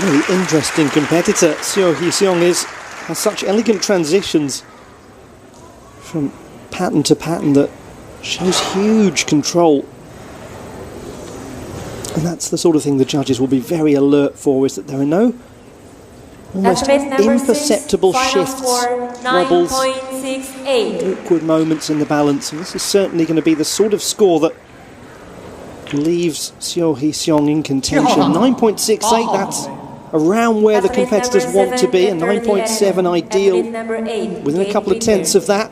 Very interesting competitor. Xiao Hixiong has such elegant transitions from pattern to pattern that shows huge control. And that's the sort of thing the judges will be very alert for, is that there are no almost imperceptible shifts, wobbles, awkward moments in the balance. And this is certainly going to be the sort of score that leaves Xiao Hixiong in contention. 9.68, that's around where the competitors want to be, and 9.7 ideal. Within a couple of tenths of that,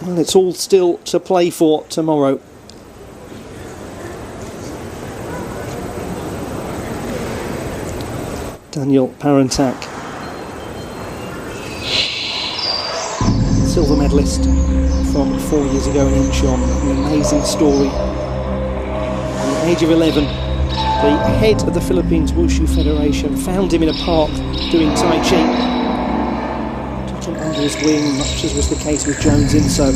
well, it's all still to play for tomorrow. Daniel Parentak, silver medalist from 4 years ago in Incheon. An amazing story. At the age of 11, the head of the Philippines Wushu Federation found him in a park doing Tai Chi. Took him under his wing, much as was the case with Jones Inso.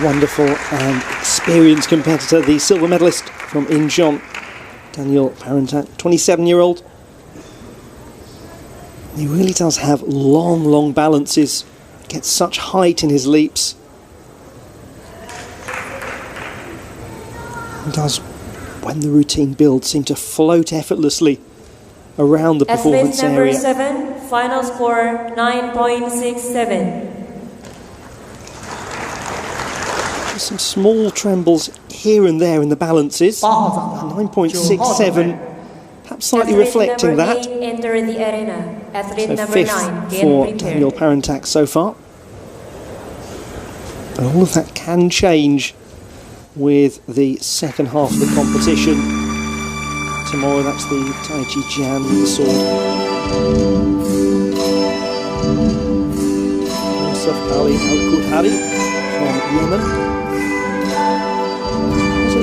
Wonderful and experienced competitor, the silver medalist from Incheon, Daniel Parentak, 27-year-old. He really does have long balances gets such height in his leaps. He does, when the routine builds, seem to float effortlessly around the performance area. Number 7, final score 9.67. Just some small trembles here and there in the balances. 9.67, perhaps slightly reflecting that. Enter the arena. Athlete So number 5th 9, get for prepared. Daniel Parentak so far. But all of that can change with the second half of the competition. Tomorrow that's the Taijiquan with the sword. Yusuf Ali Al-Qudhari from Yemen. There's a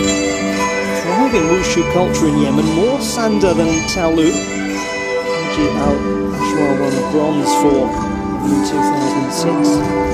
thriving wushu culture in Yemen, more Sanda than Taolu. Haji Al-Ashwar won a bronze for in 2006.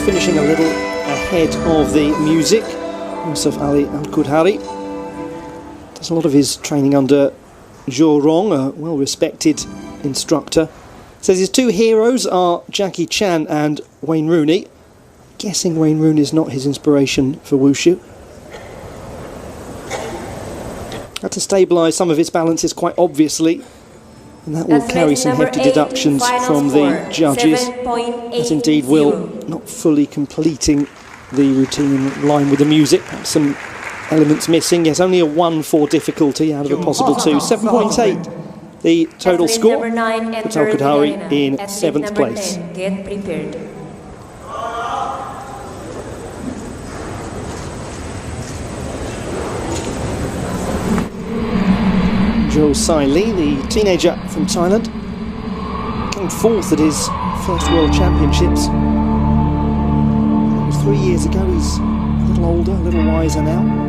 finishing a little ahead of the music. Yusuf Ali Al-Qudhari does a lot of his training under Zhou Rong, a well-respected instructor. Says his two heroes are Jackie Chan and Wayne Rooney. Guessing Wayne Rooney is not his inspiration for wushu. Had to stabilise some of his balances quite obviously, and that will carry some hefty deductions from the judges, as indeed will not fully completing the routine in line with the music. Perhaps some elements missing. Yes, only a 1-4 difficulty out of a possible 2. 7.8 the total score for Al-Qudhari in 7th place. Get prepared. Jo Sai Lee, the teenager from Thailand, came fourth at his first World Championships. That was 3 years ago. He's a little older, a little wiser now.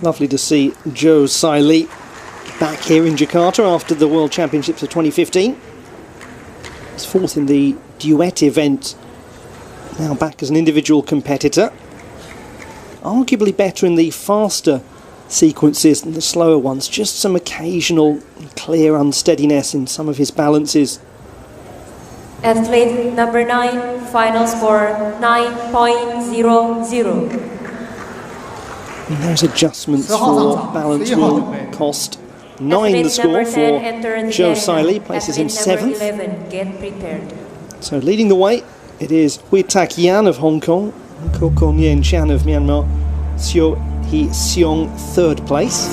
Lovely to see Jo Sai Lee back here in Jakarta after the World Championships of 2015. He's fourth in the duet event, now back as an individual competitor. Arguably better in the faster sequences than the slower ones, just some occasional clear unsteadiness in some of his balances. Athlete number 9, final score 9.00. And those adjustments for balance will cost 9 the score for Jo Sai Lee, places him 7th. Get prepared. So leading the way, it is Hui Tak Yan of Hong Kong, and Ko Kon Yen Chan of Myanmar, Seo Hee Seong 3rd place.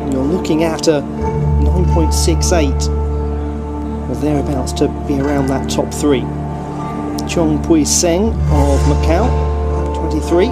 And you're looking at a 9.68, or thereabouts, to be around that top 3. Chong Pui Seng of Macau, 23.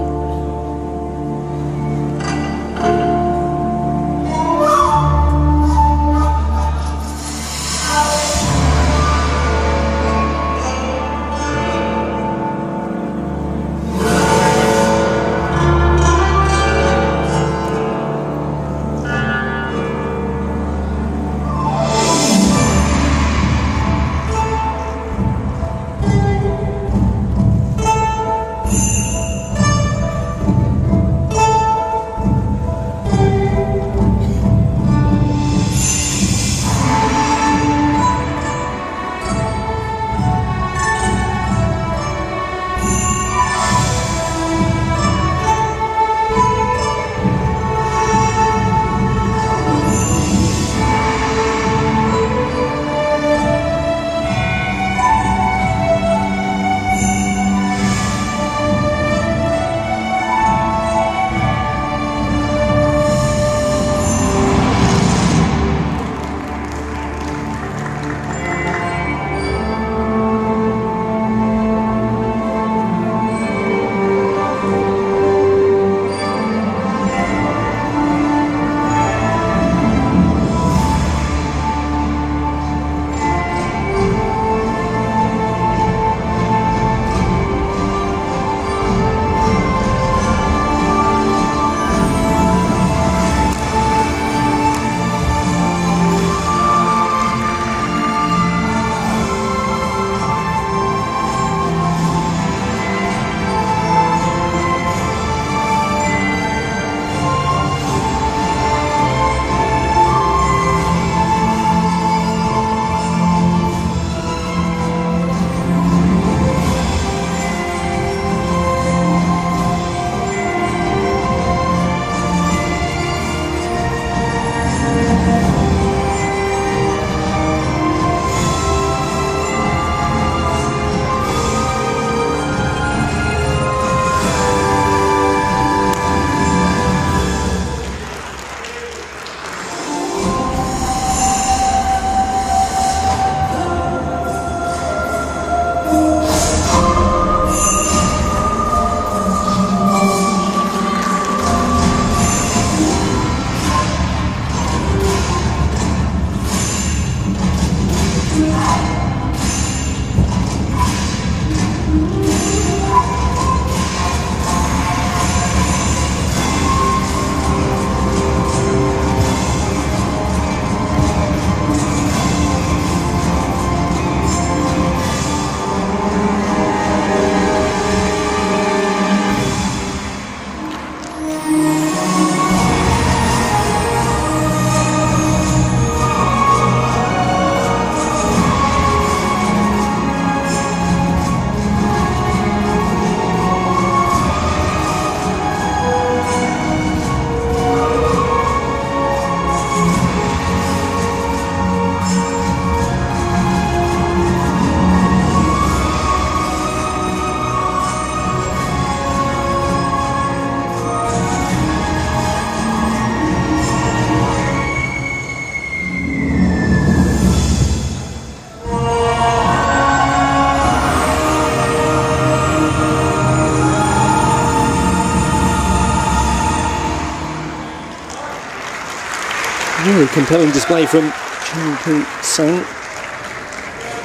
compelling display from Qiangshu.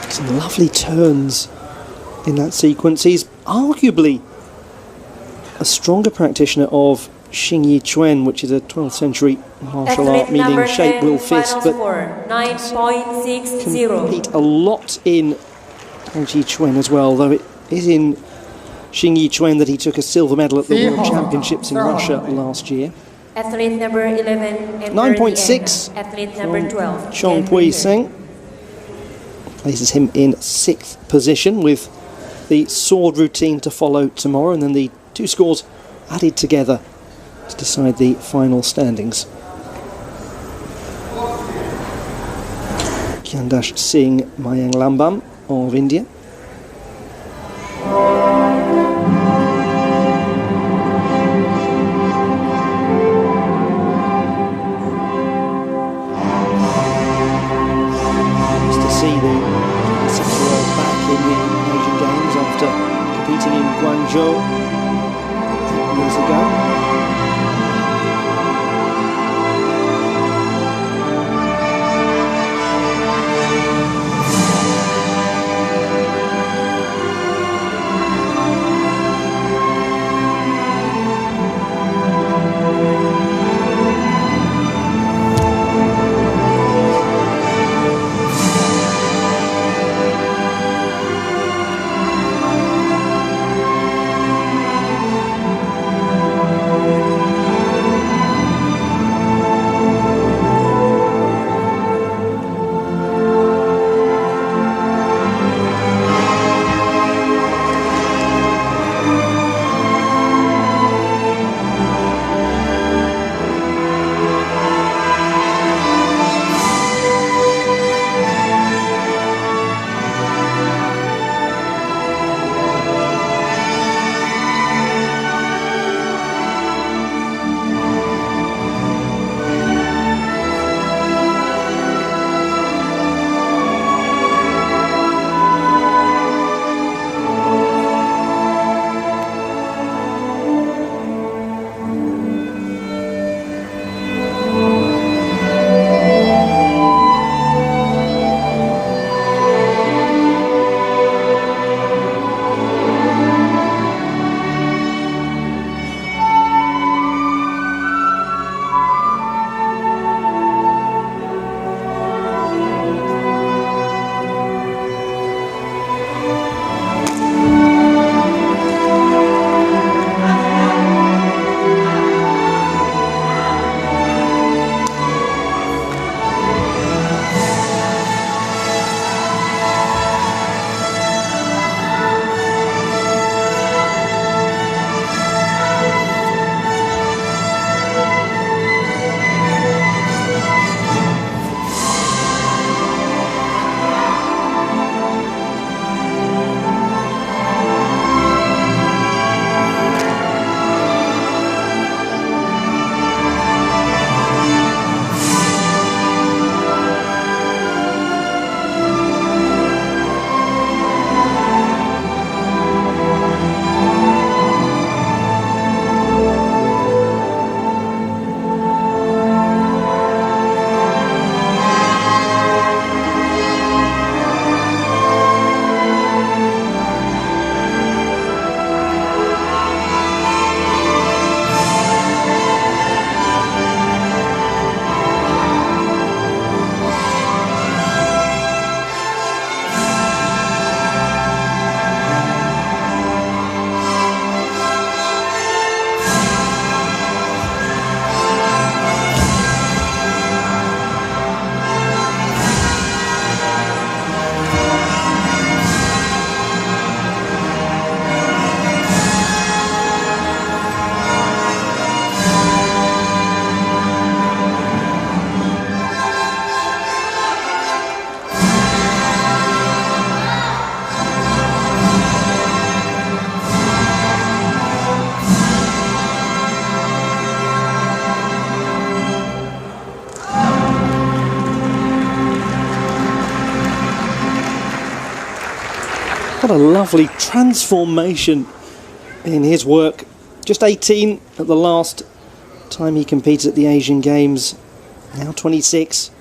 Some lovely turns in that sequence. He's arguably a stronger practitioner of Xingyi Chuan, which is a 12th century martial art, meaning shape, will, fist, but 9.60. compete a lot in Taijiquan as well, though it is in Xingyi Chuan that he took a silver medal at the World Championships in Russia last year. Athlete number 11, 9.6. Athlete number 12. Chong Pui Seng places him in 6th position with the sword routine to follow tomorrow, and then the two scores added together to decide the final standings. Gyandash Singh Mayang Lambam of India. Nice to see the classic world back in the Asian Games after competing in Gunshu years ago. What a lovely transformation in his work. Just 18 at the last time he competed at the Asian Games now 26.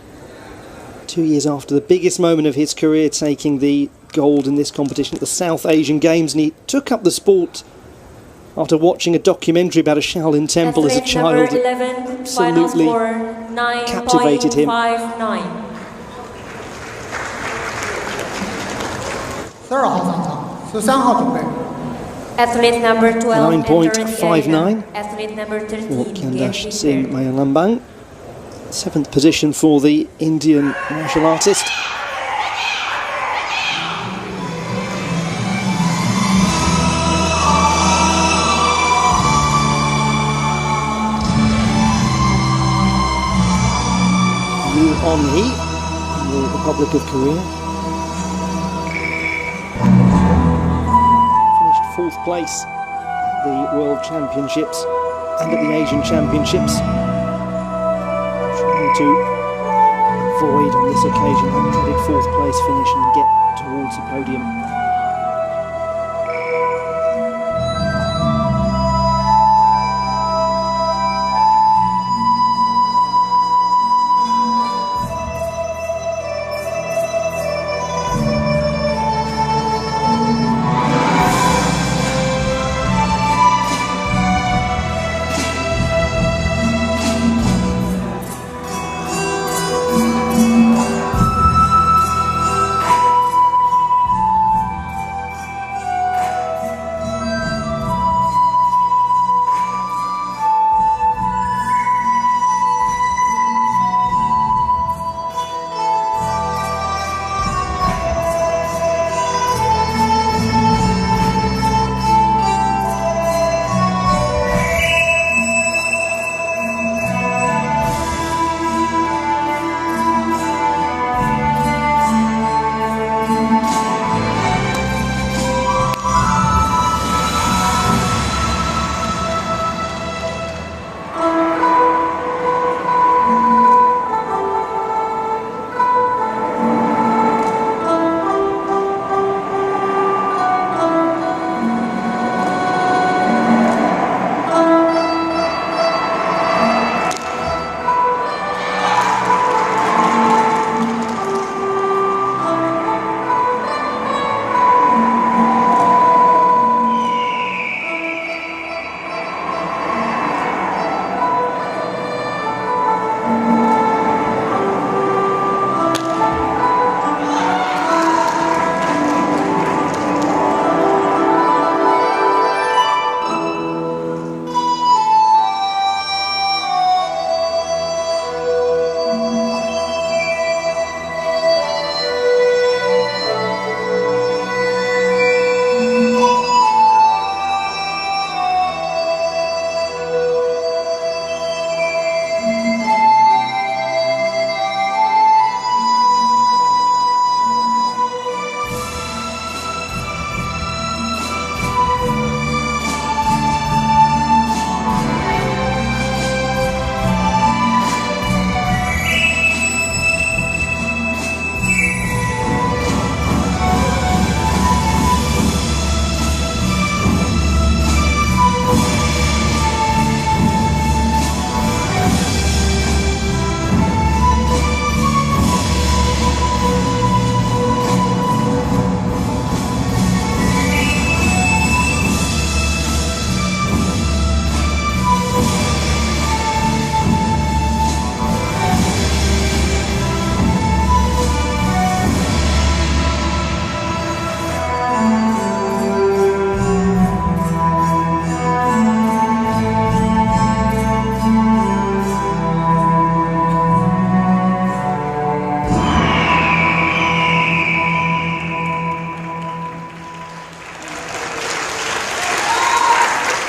2 years after the biggest moment of his career, taking the gold in this competition at the South Asian Games, and he took up the sport after watching a documentary about a Shaolin temple as a child. It absolutely captivated him. 12号上场，13号准备。 Athlete number 12 9.59 Athlete number for 13 Gyandash Sin Mayalambang. 7th position for the Indian martial artist. Yu On-hee from the Republic of Korea. Finished 4th place at the World Championships and at the Asian Championships. Trying to avoid on this occasion that dreaded 4th place finish and get towards the podium.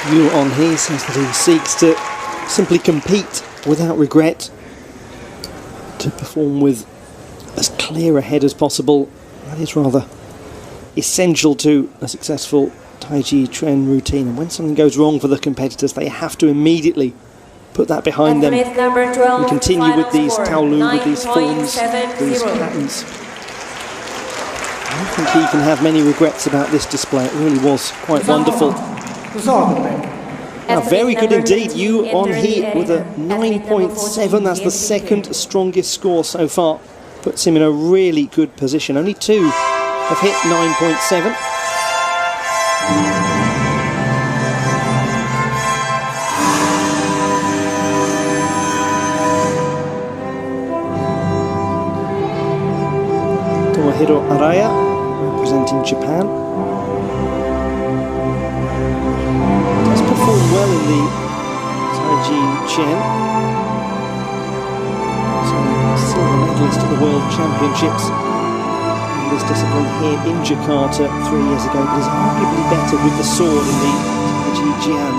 Yu On-hee says that he seeks to simply compete without regret, to perform with as clear a head as possible. That is rather essential to a successful Taijiquan routine. And when something goes wrong for the competitors, they have to immediately put that behind them and continue with these taolu, with these forms, these patterns. I don't think he can have many regrets about this display. It really was quite wonderful. very good indeed. You on heat with a 9.7. That's the second strongest score so far. Puts him in a really good position. Only two have hit 9.7. Tomohiro Araya, representing Japan. Does perform well in the Taijiquan. So, silver medalist at the World Championships in this discipline here in Jakarta 3 years ago, but is arguably better with the sword in the Taijiquan.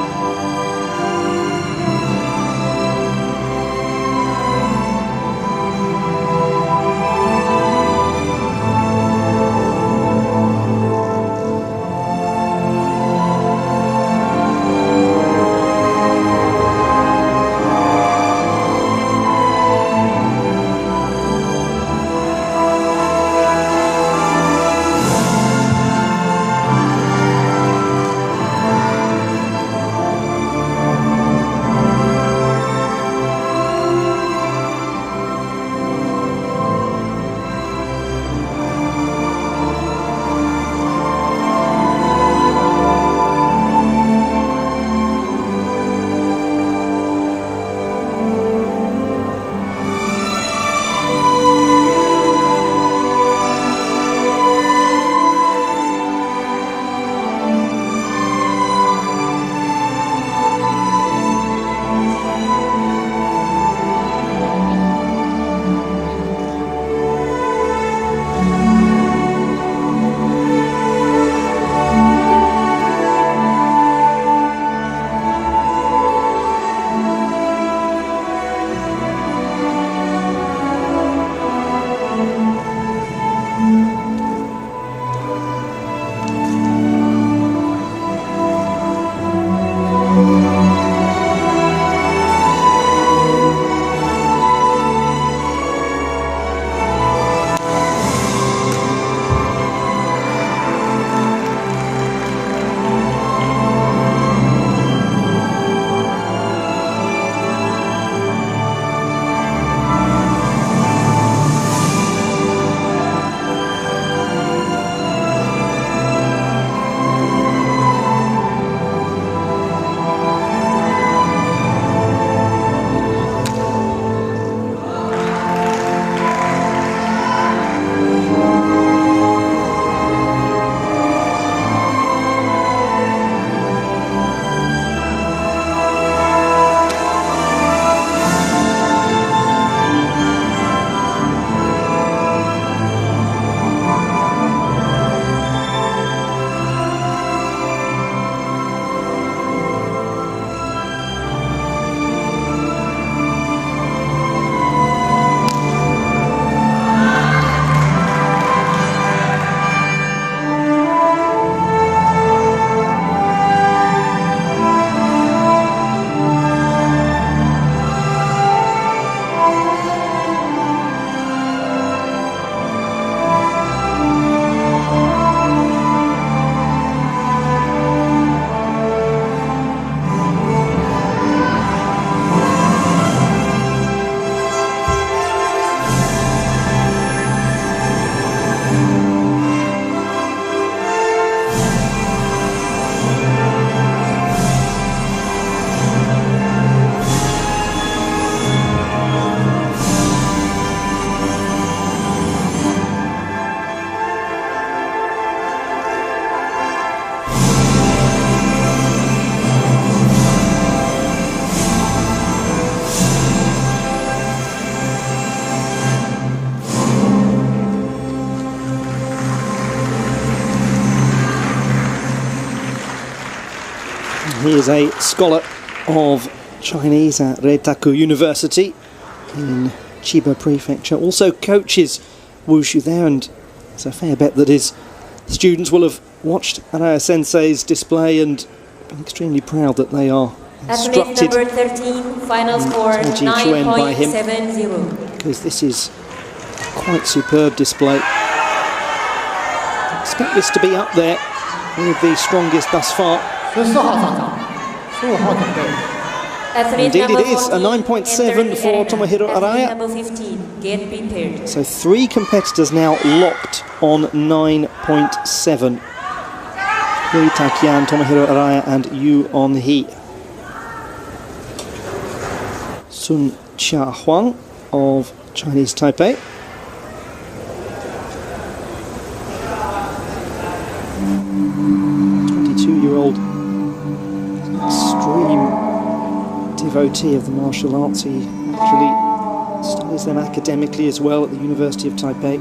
He is a scholar of Chinese at Reitaku University in Chiba Prefecture. Also coaches wushu there, and it's a fair bet that his students will have watched Araya Sensei's display and been extremely proud that they are instructed number 13, final score 9.70. Because this is quite superb display. I expect this to be up there with the strongest thus far. 14号上场15号准备。 Indeed it is, a 9.7 for Tomohiro Araya. Number 15, get prepared. So 3 competitors now locked on 9.7. Hui Takian, Tomohiro Araya and Yu On-hee. Sun Chia-huang of Chinese Taipei. Year-old extreme devotee of the martial arts. He actually studies them academically as well at the University of Taipei.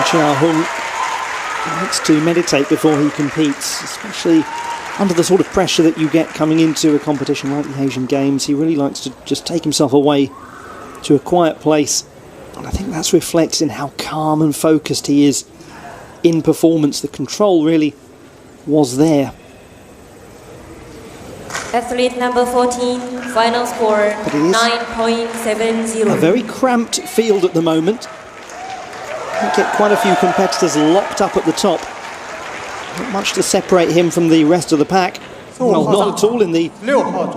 Chia-hung likes to meditate before he competes, especially under the sort of pressure that you get coming into a competition like the Asian Games. He really likes to just take himself away to a quiet place, and I think that's reflected in how calm and focused he is in performance. The control really was there. Athlete number 14, final score 9.70. A very cramped field at the moment. You get quite a few competitors locked up at the top. Not much to separate him from the rest of the pack. Well, not at all in the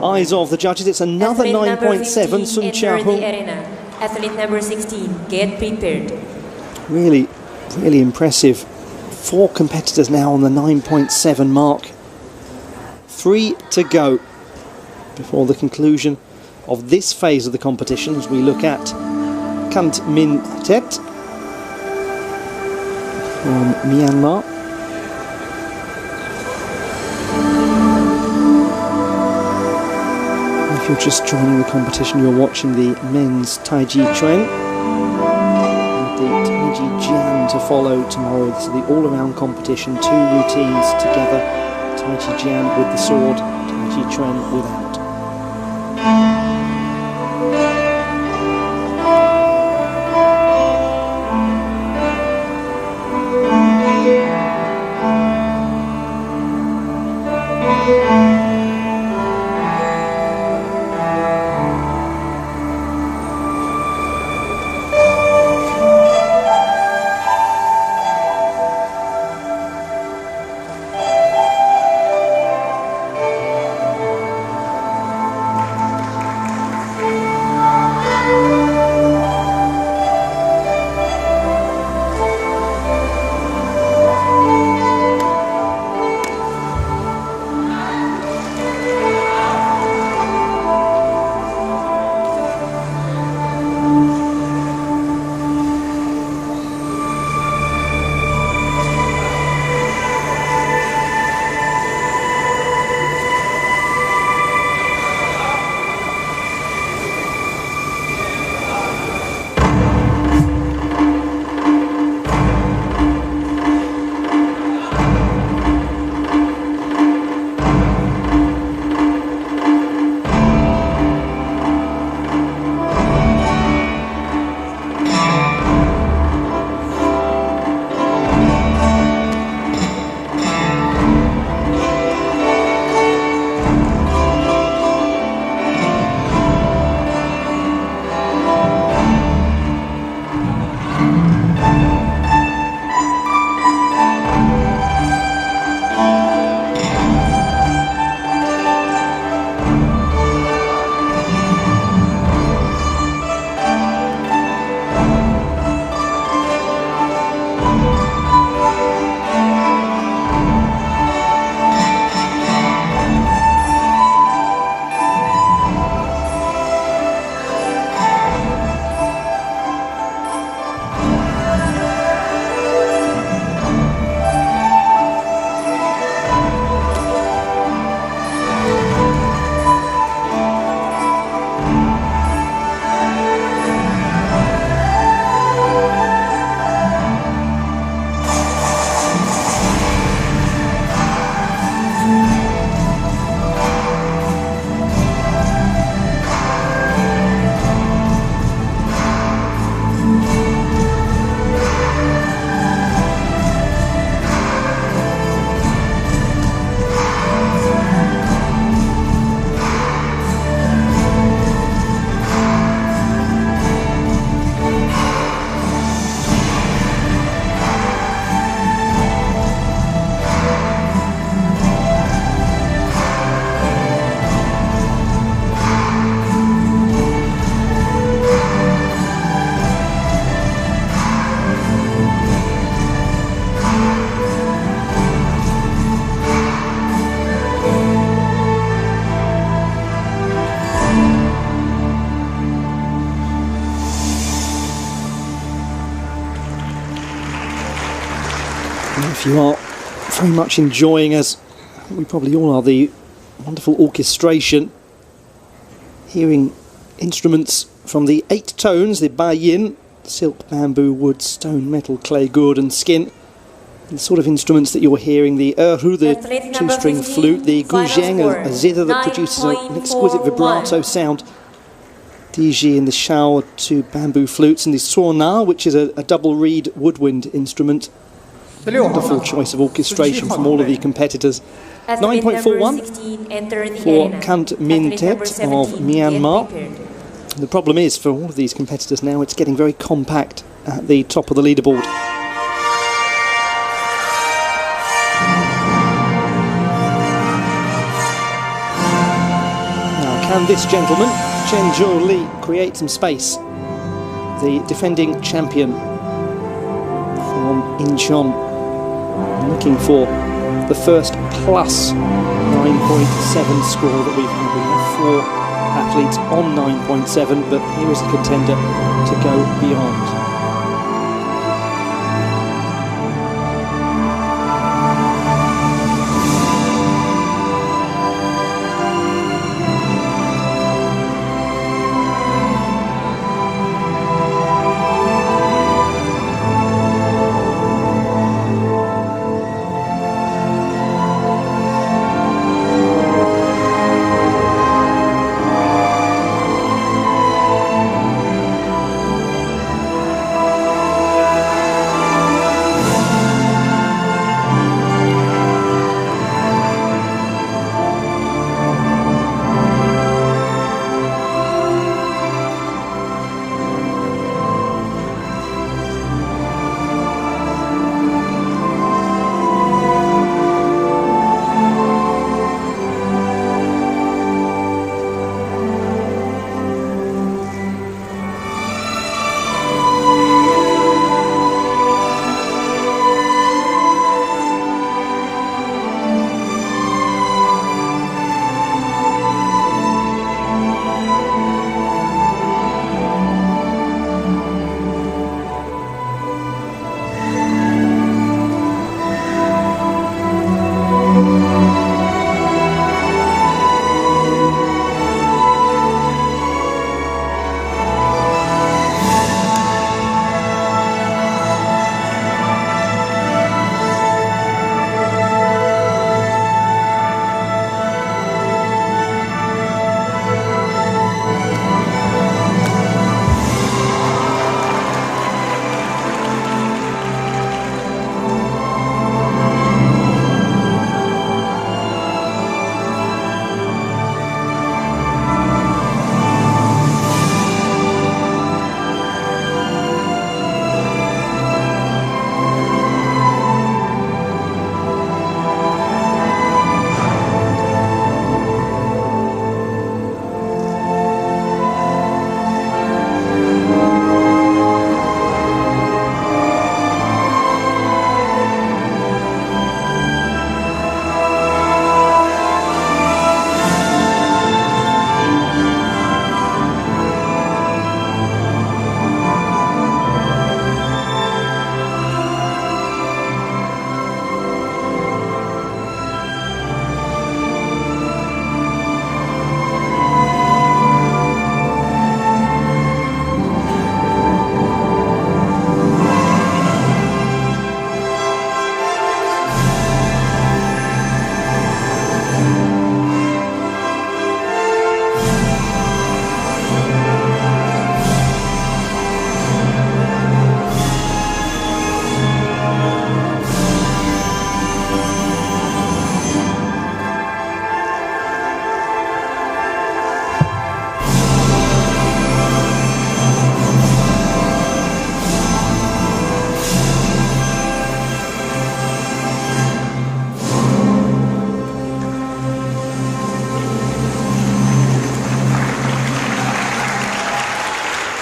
eyes of the judges. It's another 9.7. Sun Chia-hung. Athlete number 16, get prepared. Really, really impressive. 4 competitors now on the 9.7 mark. 3 to go before the conclusion of this phase of the competition as we look at Kant Min Tet from Myanmar. If you're just joining the competition, you're watching the men's Taijiquan and the Taijiquan to follow tomorrow. This is the all-around competition, 2 routines together. Taijiquan with the sword, Taijiquan without. If you are very much enjoying, as we probably all are, the wonderful orchestration, hearing instruments from the 8 tones, the Ba Yin, silk, bamboo, wood, stone, metal, clay, gourd and skin, the sort of instruments that you're hearing, the erhu, the 2-string flute, the guzheng, a zither that produces an exquisite vibrato sound, Diji and the shao, 2 bamboo flutes, and the suona, which is a double reed woodwind instrument. Wonderful choice of orchestration from all of the competitors. 9.41 for Kant Min Tet of Myanmar. The problem is, for all of these competitors now, it's getting very compact at the top of the leaderboard. And this gentleman, Chen Zhou-Li, creates some space. The defending champion from Incheon, looking for the first plus 9.7 score that we've had. We have 4 athletes on 9.7, but here is a contender to go beyond.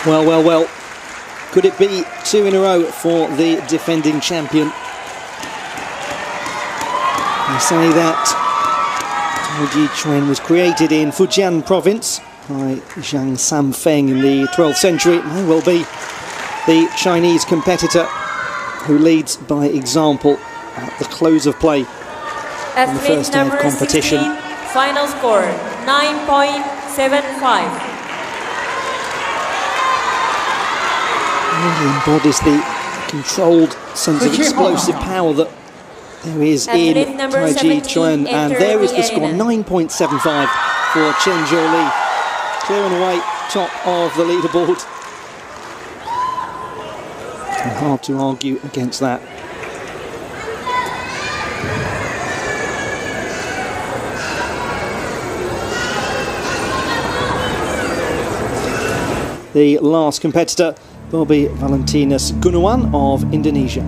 Well, well, well. Could it be 2 in a row for the defending champion? They say that Taijiquan was created in Fujian province by Zhang Samfeng in the 12th century. It may well be the Chinese competitor who leads by example at the close of play in the first day of competition. 16, final score 9.75. Really embodies the controlled sense of explosive power that there is in Taijiquan, and there is the score, 9.75 for Chen Zhou-Li, clear and away top of the leaderboard. And hard to argue against that. The last competitor will be Valentinus Gunawan of Indonesia.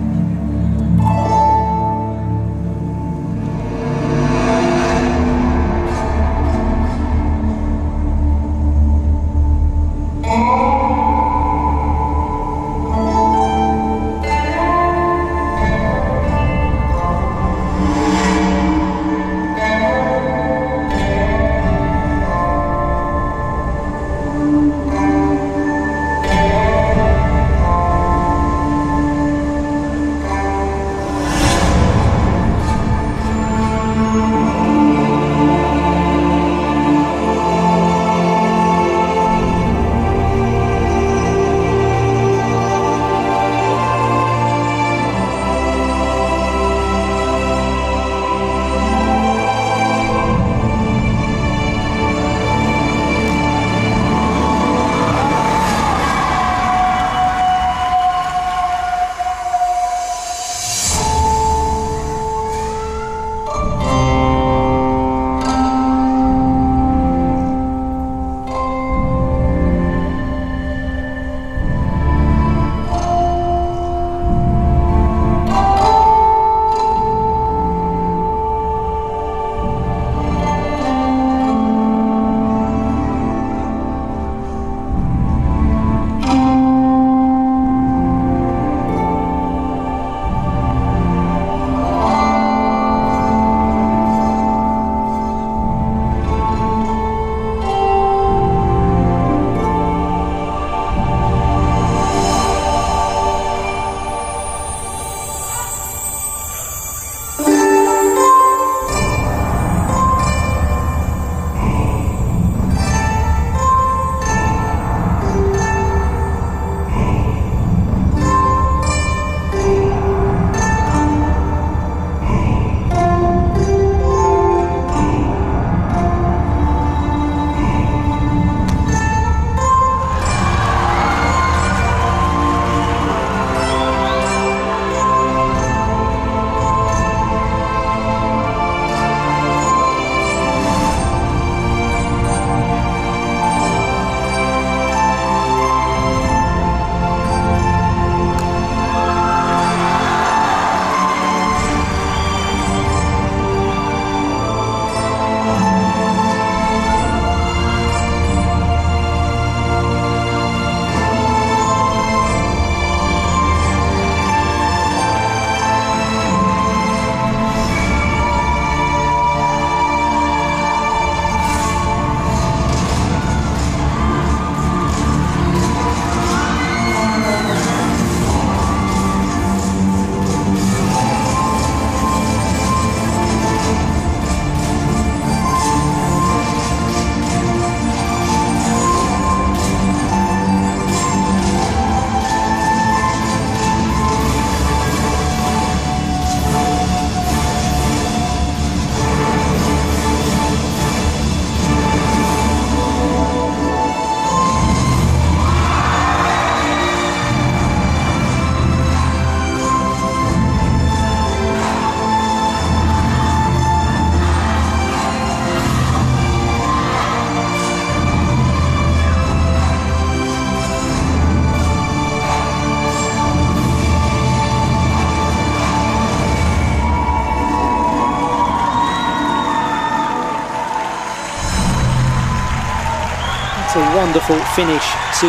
wonderful finish to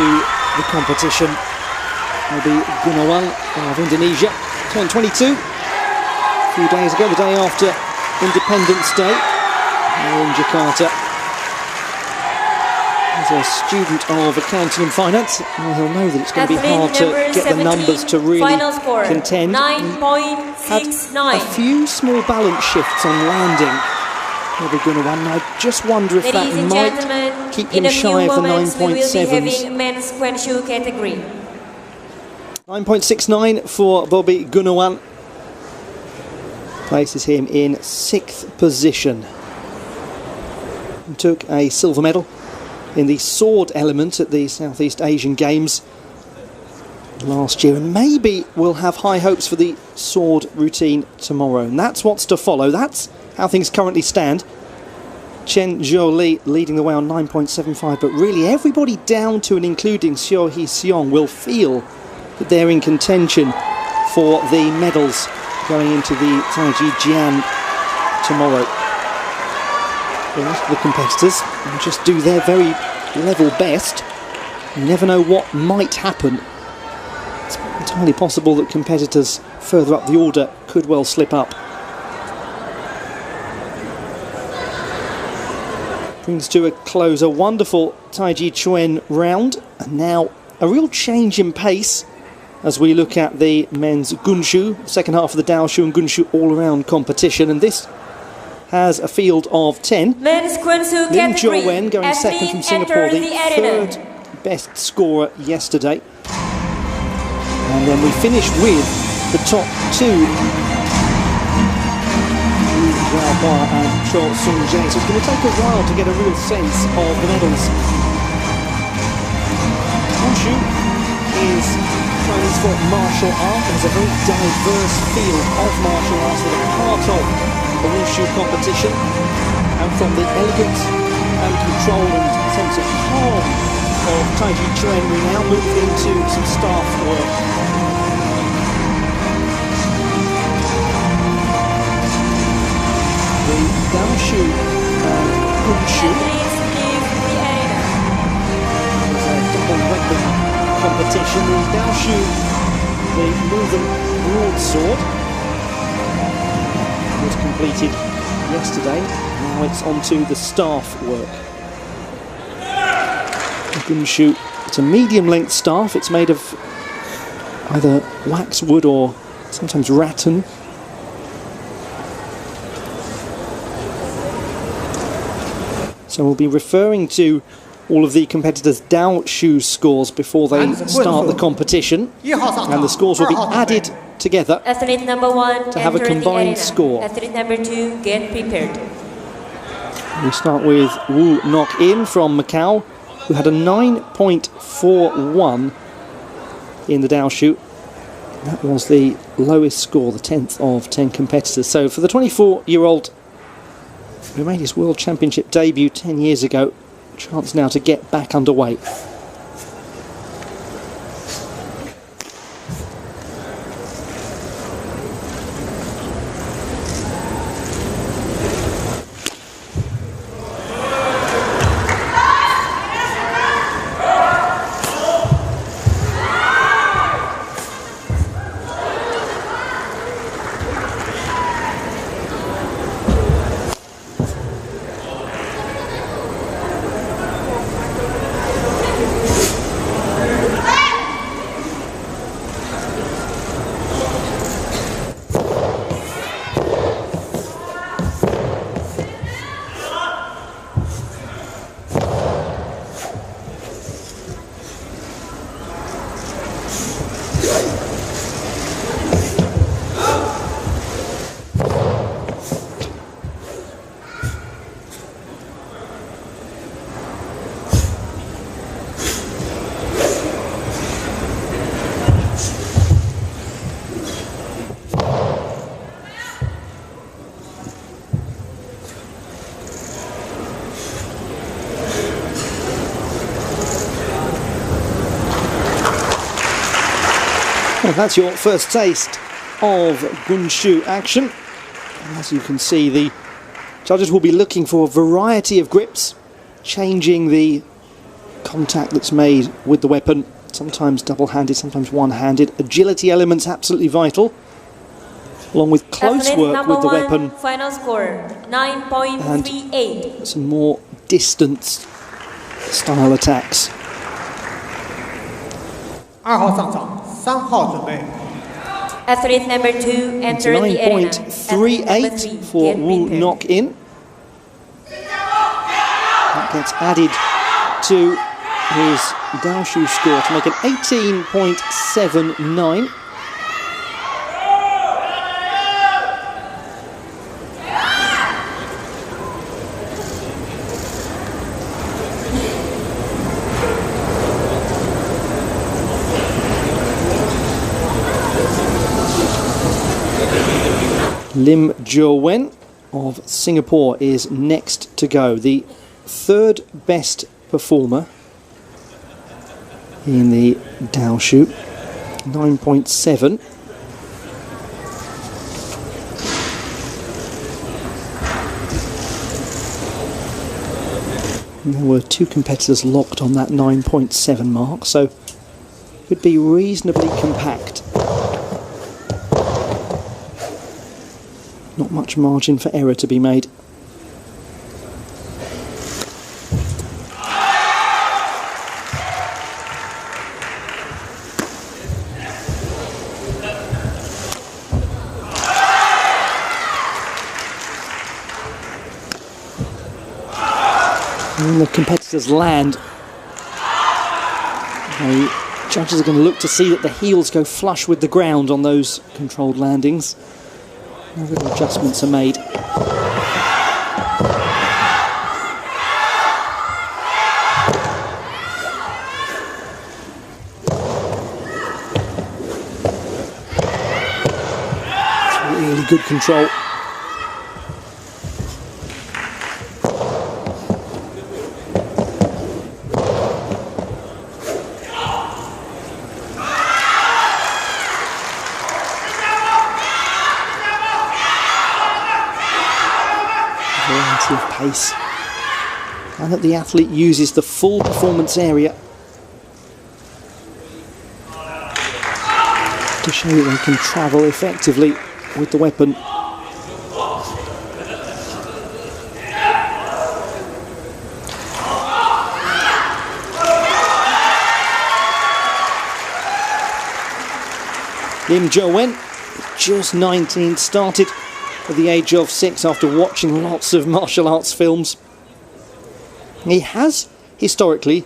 the competition. Maybe Gunawan of Indonesia turned 22 a few days ago, the day after Independence Day, here in Jakarta. As a student of accounting and finance, he'll know that it's going to be hard to get the numbers to really contend. 9.69. A few small balance shifts on landing. Maybe Gunawan. I just wonder if that might keep him shy of the 9.7s. Men's Qiangshu category. 9.69 for Bobby Gunawan. Places him in 6th position. He took a silver medal in the sword element at the Southeast Asian Games last year, and maybe we'll have high hopes for the sword routine tomorrow. And that's what's to follow. That's how things currently stand. Chen Zhou leading the way on 9.75, but really everybody down to and including Xiao He Xiong will feel that they're in contention for the medals going into the Taijiquan tomorrow. The rest of the competitors will just do their very level best. You never know what might happen. It's entirely possible that competitors further up the order could well slip up. Brings to a close a wonderful Taijiquan round, and now a real change in pace as we look at the men's Gunshu, second half of the Daoshu and Gunshu all-around competition, and this has a field of 10. Men's Qianshu Lin category. Jiawen going second from Singapore, the third best scorer yesterday. And then we finish with the top two, Zhao and Cho Sung Jae. So it's going to take a while to get a real sense of the medals. Gunshu is Chinese for martial art and has a very diverse field of martial arts that are part of the Wushu competition, and from the elegance and control and sense of calm of Taijiquan, we now move into some staff work. The Daoshu and Gunshu is a double weapon competition. The Daoshu, the northern broadsword, was completed yesterday. Now it's onto the staff work. The Gunshu, it's a medium length staff. It's made of either waxwood or sometimes rattan. So we'll be referring to all of the competitors' Daoshu scores before they start the competition, and the scores will be added together Athlete number 1 to have a combined score. Athlete number 2, get prepared. We start with Wu Nok In from Macau, who had a 9.41 in the Daoshu. That was the lowest score, the 10th of 10 competitors. So for the 24-year-old who made his World Championship debut 10 years ago, chance now to get back underway. Well, that's your first taste of Gunshu action. As you can see, the judges will be looking for a variety of grips, changing the contact that's made with the weapon, sometimes double-handed, sometimes one-handed. Agility elements absolutely vital, along with close work with the weapon. Final score 9.38. And some more distance style attacks. 2号上场，3号准备。 Athlete number 2 enter the arena. 9.38 for Wu Nok In. That gets added to his Daoshu score to make it 18.79. Lim Jo-wen of Singapore is next to go, the third best performer in the Daoshu, 9.7. And there were two competitors locked on that 9.7 mark, so it would be reasonably compact. Not much margin for error to be made. And when the competitors land, the judges are going to look to see that the heels go flush with the ground on those controlled landings. Little adjustments are made. Really good control. Variety of pace, and that the athlete uses the full performance area to show that they can travel effectively with the weapon. Lim Jo-wen, just 19, started at the age of 6 after watching lots of martial arts films. He has historically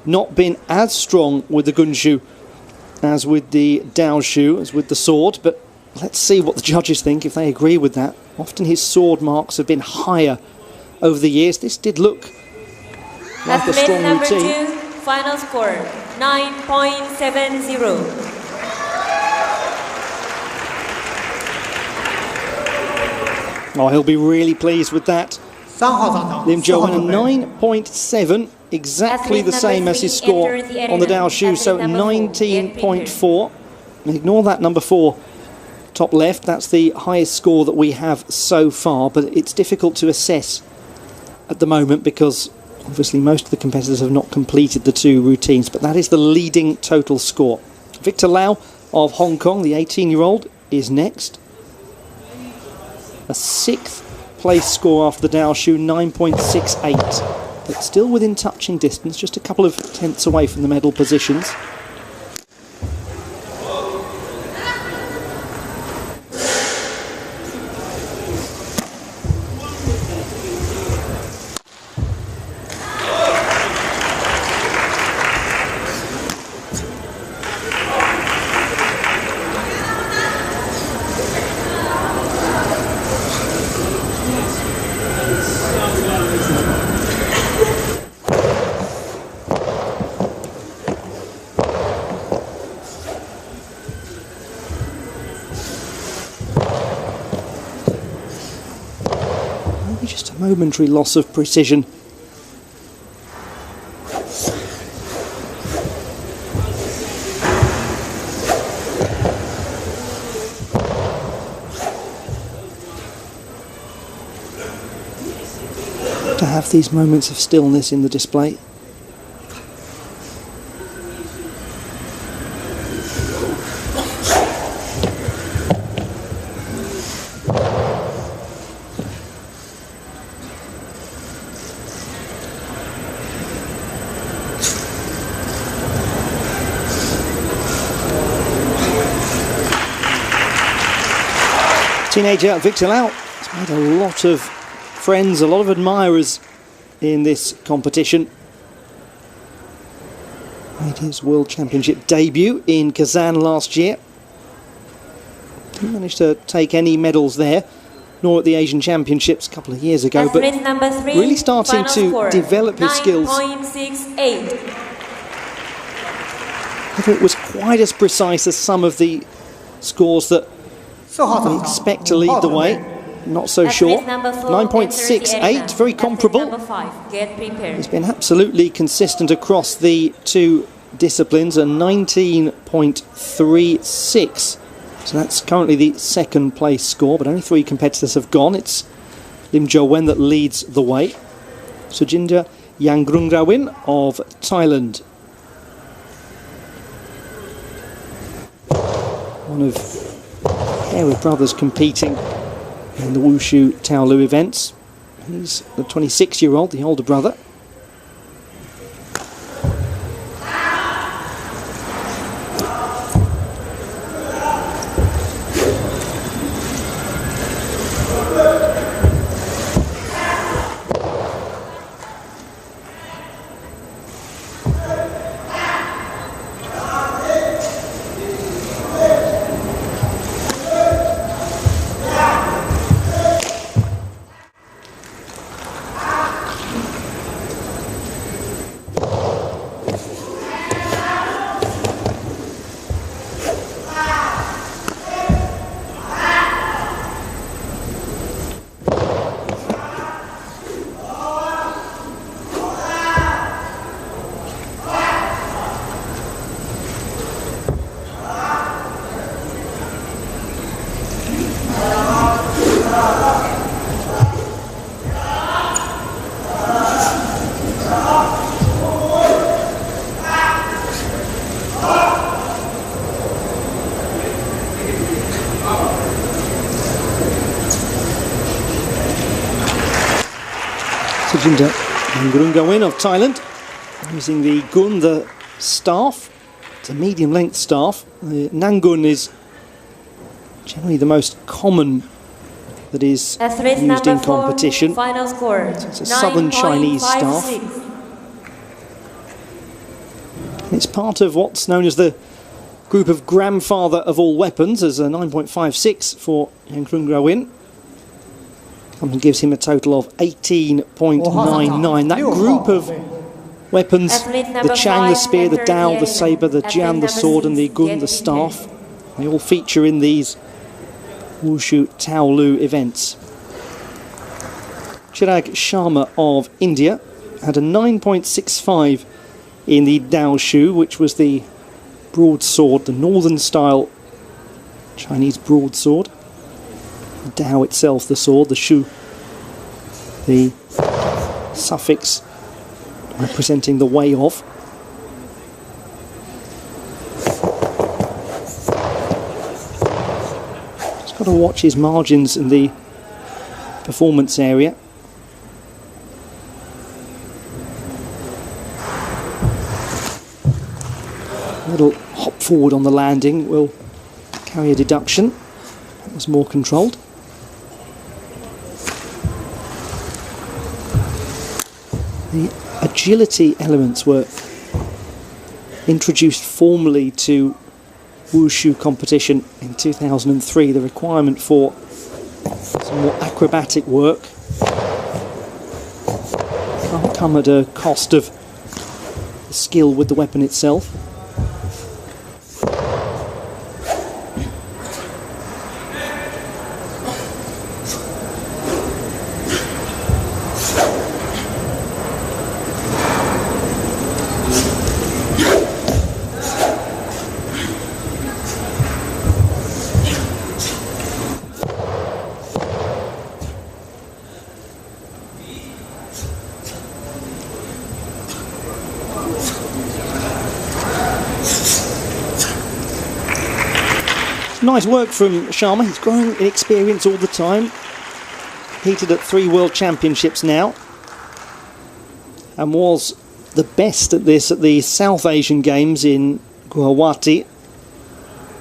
not been as strong with the Gunshu as with the Daoshu, as with the sword, but let's see what the judges think, if they agree with that. Often his sword marks have been higher over the years. This did look like a strong number routine. 2, final score 9.70. Oh, he'll be really pleased with that. 3号上场，4 Lim Jo-wen 号 a 准备。 9.7, exactly the same as his score on the Daoshu, so 19.4. Ignore that number 4 top left, that's the highest score that we have so far, but it's difficult to assess at the moment because obviously most of the competitors have not completed the two routines, but that is the leading total score. Victor Lau of Hong Kong, the 18-year-old, is next. A 6th place score after the Daoshu, 9.68. But still within touching distance, just a couple of tenths away from the medal positions. Just a momentary loss of precision. To have these moments of stillness in the display. Teenager Victor Lau has made a lot of friends, a lot of admirers in this competition. Made his World Championship debut in Kazan last year. Didn't manage to take any medals there, nor at the Asian Championships a couple of years ago, but really starting to develop his skills. Whether it was quite as precise as some of the scores that we expect to lead the way, not so sure. 9.68, very comparable. He's been absolutely consistent across the two disciplines, a 19.36. So that's currently the second place score, but only 3 competitors have gone. It's Lim Jo Wen that leads the way. Sujinda Yangrungrawin of Thailand. One of a pair of brothers competing in the Wushu Taolu events. He's the 26-year-old, the older brother. Sujinda Nangun of Thailand, using the gun, the staff. It's a medium length staff. The Nangun is generally the most common that is used in competition. Final score, it's a southern Chinese staff. It's part of what's known as the group of grandfather of all weapons, as a 9.56 for Yangrungrawin. Something gives him a total of 18.99. That group of weapons, the Chang, the spear, the Dao, the sabre, the Jian, the sword, and the Gun, the staff, they all feature in these Wushu Taolu events. Chirag Sharma of India had a 9.65 in the Daoshu, which was the broadsword, the northern style Chinese broadsword. The Dao itself, the sword, the Shu, the suffix representing the way of. Just got to watch his margins in the performance area. A little hop forward on the landing will carry a deduction. That was more controlled. The agility elements were introduced formally to Wushu competition in 2003. The requirement for some more acrobatic work can't come at a cost of the skill with the weapon itself. Nice work from Sharma. He's growing in experience all the time. Competed at 3 World Championships now, and was the best at this at the South Asian Games in Guwahati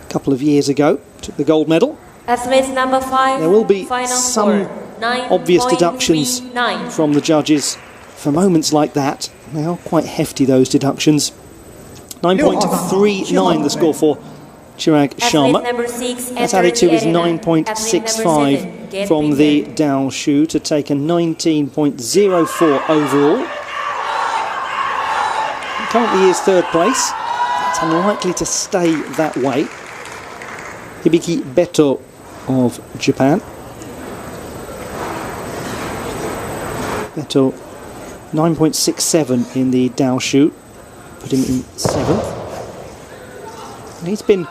a couple of years ago. Took the gold medal. Athlete number 5. There will be Final some score, obvious deductions 9.39. from the judges for moments like that. They are quite hefty, those deductions. 9.39 the score for Chirag Sharma. Number 6, That's added to his 9.65 from the Daoshu to take a 19.04 overall. Currently is third place. It's unlikely to stay that way. Hibiki Beto of Japan. Beto 9.67 in the Daoshu, put him in 7th. And he's been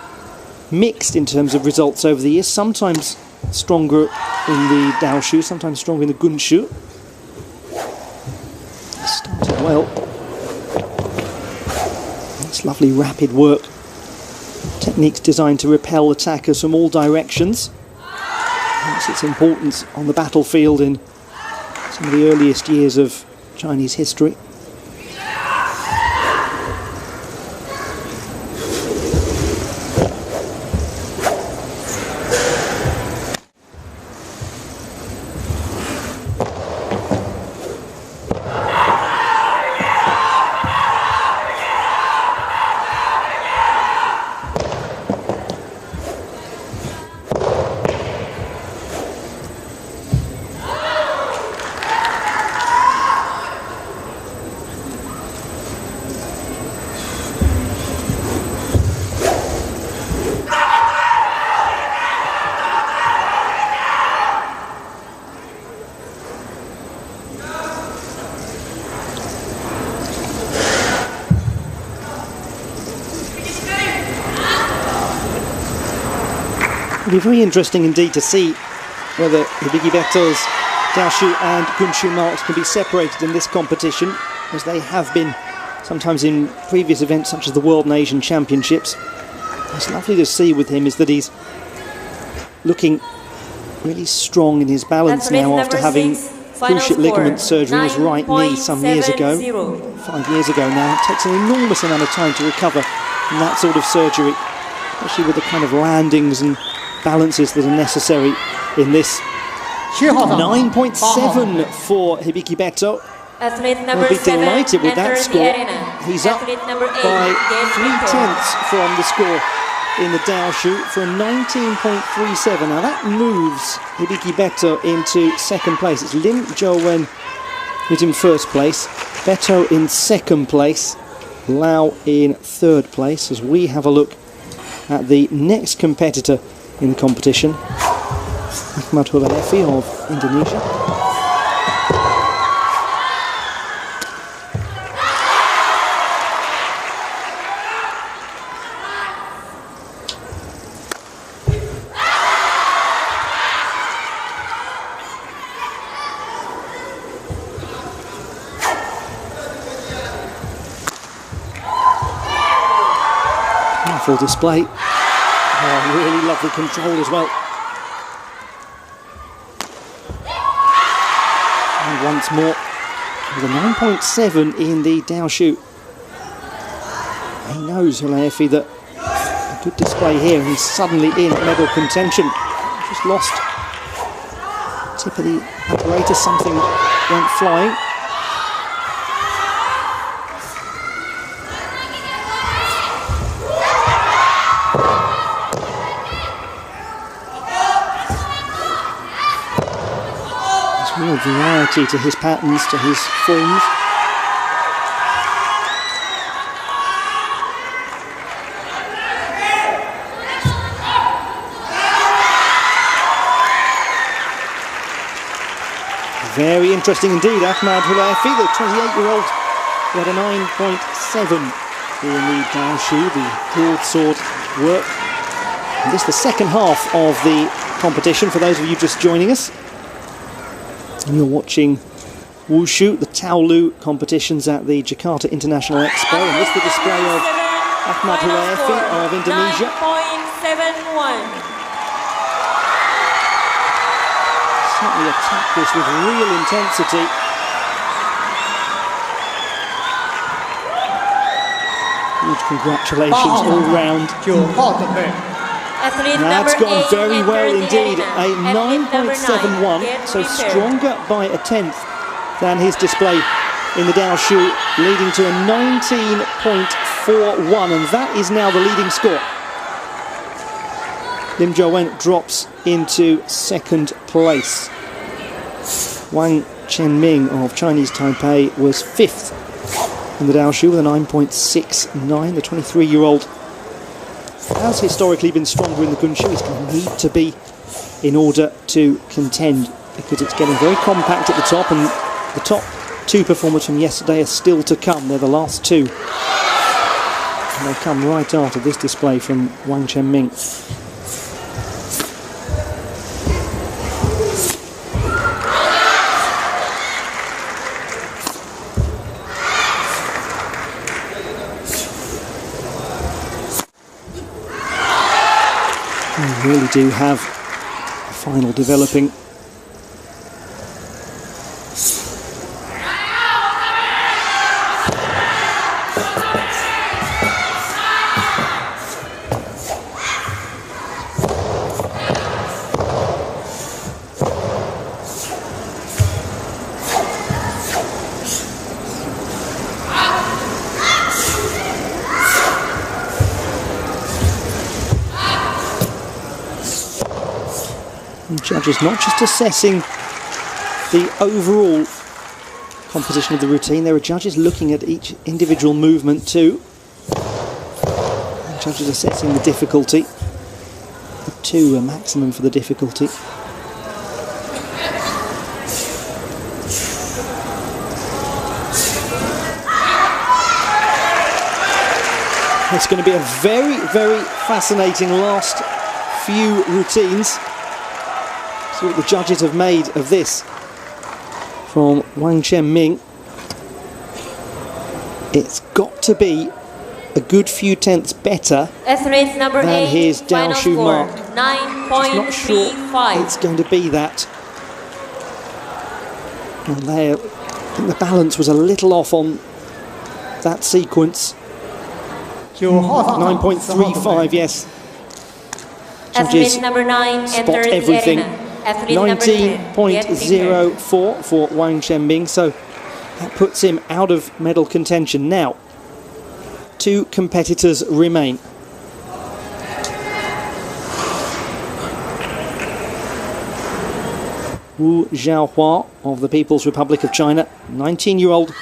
mixed in terms of results over the years, sometimes stronger in the Daoshu, sometimes stronger in the Gunshu. Started well. It's lovely rapid work. Techniques designed to repel attackers from all directions. Hence its importance on the battlefield in some of the earliest years of Chinese history. It'll be very interesting indeed to see whether Hibiki Beto's Daoshu and Gunshu marks can be separated in this competition, as they have been sometimes in previous events such as the World and Asian Championships. What's lovely to see with him is that he's looking really strong in his balance now after having cruciate ligament surgery in his right knee some years ago. 5 years ago now. It takes an enormous amount of time to recover from that sort of surgery, especially with the kind of landings and balances that are necessary in this. 9.7 for Hibiki Beto. We'll be delighted with that score. He's up by 3/10 from the score in the Daoshu for a 19.37. Now that moves Hibiki Beto into second place. It's Lim Jo-wen who's in first place, Beto in second place, Lau in third place, as we have a look at the next competitor in the competition, Ahmad Hulaifi of Indonesia. Powerful display. Oh, really lovely control as well. And once more, with a 9.7 in the Daoshu. He knows, Hulaifi, that a good display here, and he's suddenly in medal contention. Just lost tip of the apparatus, something went flying. Real variety to his patterns, to his forms. Very interesting indeed, Ahmad Hulaifi, the 28-year-old, who had a 9.7 in the Daoshu, the broadsword work. And this is the second half of the competition for those of you just joining us. And you're watching Wushu, the Taolu competitions at the Jakarta International Expo. And this is the display of Ahmad Hulaifi of Indonesia. 9.71. Certainly attacked this with real intensity. Huge congratulations all round. 9号准备。That's gone very well indeed. A 9.71, so stronger by a tenth than his display in the Daoshu, leading to a 19.41, and that is now the leading score. Lim Zhou drops into second place. Wang Chenming of Chinese Taipei was fifth in the Daoshu with a 9.69. The 23-year-old has historically been stronger in the Gunshu. He's going to need to be in order to contend, because it's getting very compact at the top, and the top two performers from yesterday are still to come. They're the last two, and they come right after this display from Wang Chenming. We really do have a final developing. Judges not just assessing the overall composition of the routine, there are judges looking at each individual movement too. And judges assessing the difficulty. The 2 are maximum for the difficulty. It's going to be a very, very fascinating last few routines. See what the judges have made of this from Wang Chenming. It's got to be a good few tenths better than his Daoshu mark. Just not sure it's going to be that. And there, I think the balance was a little off on that sequence. 9.35, yes. Judges spot everything. 19.04 for Wang Chenming, so that puts him out of medal contention. Now, 2 competitors remain. Wu Xiaohua of the People's Republic of China, 19-year-old.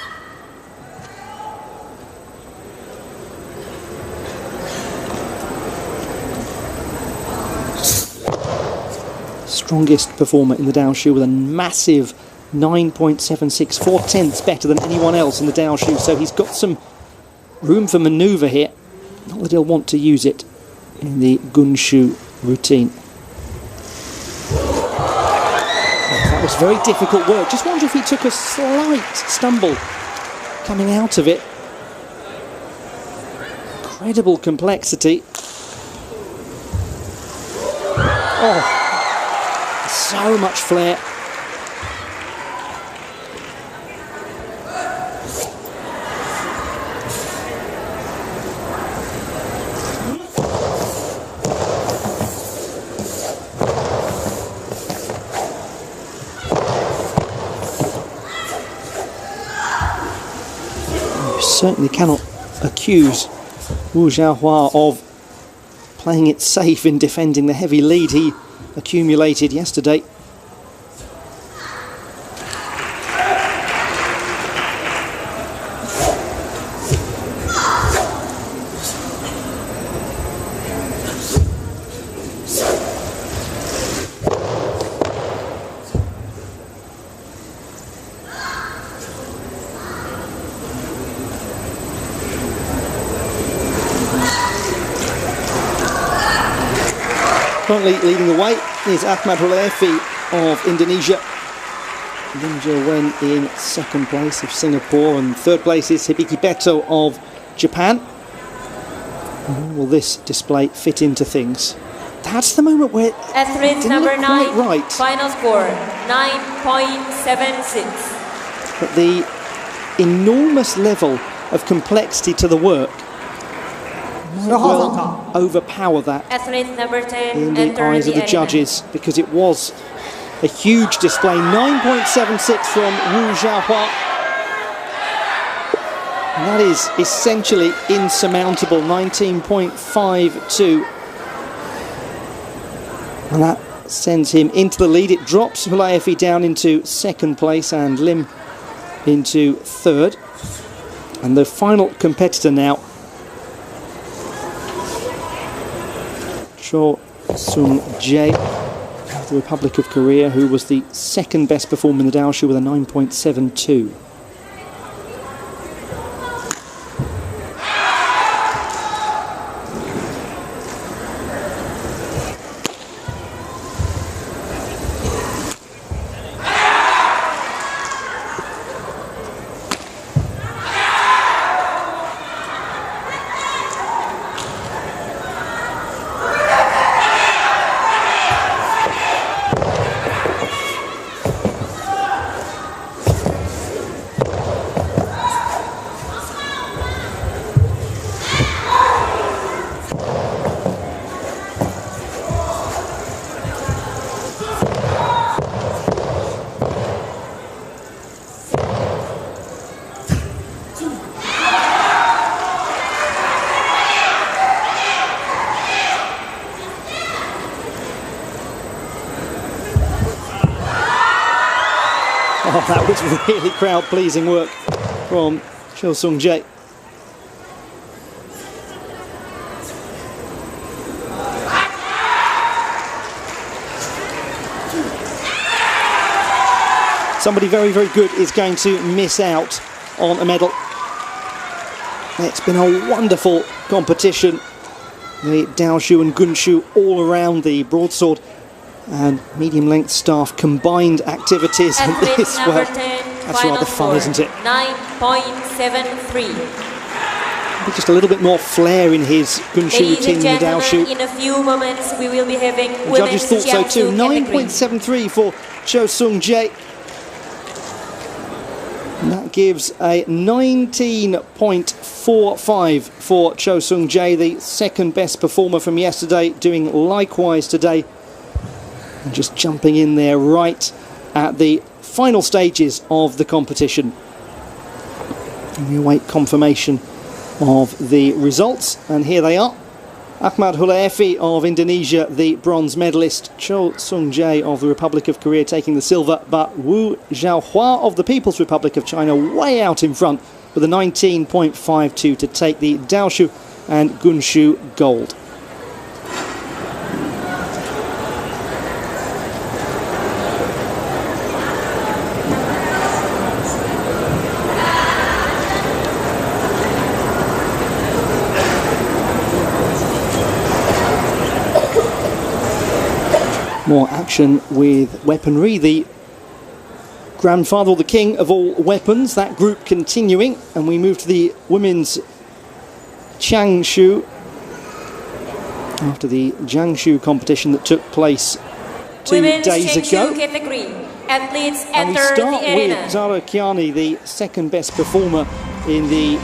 Strongest performer in the Daoshu with a massive 9.76, 4 tenths better than anyone else in the Daoshu, so he's got some room for manoeuvre here. Not that he'll want to use it in the Gunshu routine. That was very difficult work. Just wonder if he took a slight stumble coming out of it. Incredible complexity. Oh, so much flair. You certainly cannot accuse Wu Xiaohua of playing it safe in defending the heavy lead he accumulated yesterday. Currently leading the way is Ahmad Hulefi of Indonesia. Lim Zhou in second place of Singapore, and third place is Hibiki Beto of Japan. And will this display fit into things? That's the moment where it didn't look quite right. Final score 9.76. But the enormous level of complexity to the work 10号上场。 overpower that Athlete number 10, in the enter eyes the of the arena. judges, because it was a huge display. 9.76 from Wu Xiaohua. And that is essentially insurmountable. 19.52. And that sends him into the lead. It drops Hulaefi down into second place and Lim into third. And the final competitor now, Cho Sung-jae of the Republic of Korea, who was the second best performer in the Daoshu with a 9.72. Oh, that was really crowd-pleasing work from Cho Sung-jae. Somebody very, very good is going to miss out on a medal. It's been a wonderful competition. The Daoshu and Gunshu all around the broadsword and medium-length staff combined activities. And this, well, that's rather fun, isn't it? 9.73. Just a little bit more flair in his Gunshu routine in the Daoshu. In a few moments we will be having the judges thought so too. 9.73 for Cho Sung-jae. And that gives a 19.45 for Cho Sung-jae, the second best performer from yesterday, doing likewise today. And just jumping in there right at the final stages of the competition. And we await confirmation of the results, and here they are. Ahmad Hulaefi of Indonesia, the bronze medalist. Cho Sung-jae of the Republic of Korea taking the silver, but Wu Xiaohua of the People's Republic of China way out in front with a 19.52 to take the Daoshu and Gunshu gold. More action with weaponry. The grandfather or the king of all weapons, that group continuing, and we move to the women's Qiangshu after the Jianshu competition that took place 2 days ago. Category. Athletes and we enter start the arena. with Zara Kiani, the second best performer in the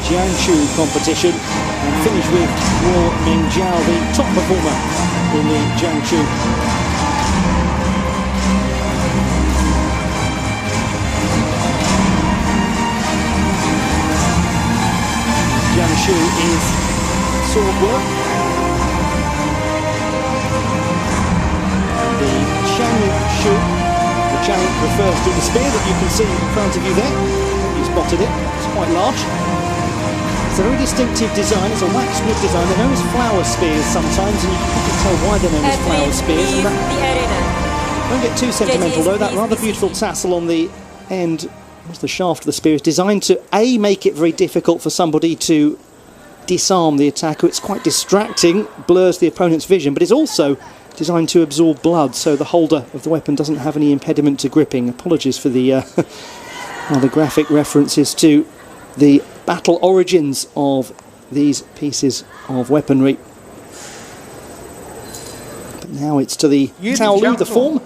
Jianshu competition, and finish with Guo Mingjiao, the top performer in the Jianshu. Jianshu is sword work. The Qiangshu, the Qiang refers to the spear that you can see in front of you there. You spotted it, it's quite large. It's a very distinctive design, it's a waxwood design. They're known as flower spears sometimes, and you can tell why they're known as flower spears. And don't get too sentimental though, that rather beautiful tassel on the end, the shaft of the spear, is designed to A, make it very difficult for somebody to disarm the attacker. It's quite distracting, blurs the opponent's vision, but it's also designed to absorb blood, so the holder of the weapon doesn't have any impediment to gripping. Apologies for the rather graphic references to the battle origins of these pieces of weaponry. But now it's to the Taolu, the form,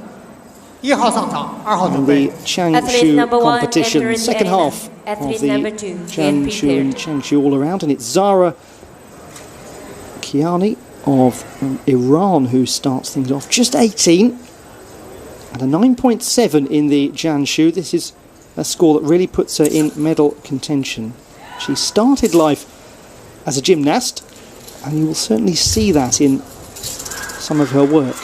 1号上场，2号准 and 备 the。Qiangshu competition, second half of the Jianshu and Qiangshu all around, and it's Zara Kiani of Iran, who starts things off, just 18. And a 9.7 in the Jianshu. This is a score that really puts her in medal contention. She started life as a gymnast, and you will certainly see that in some of her work.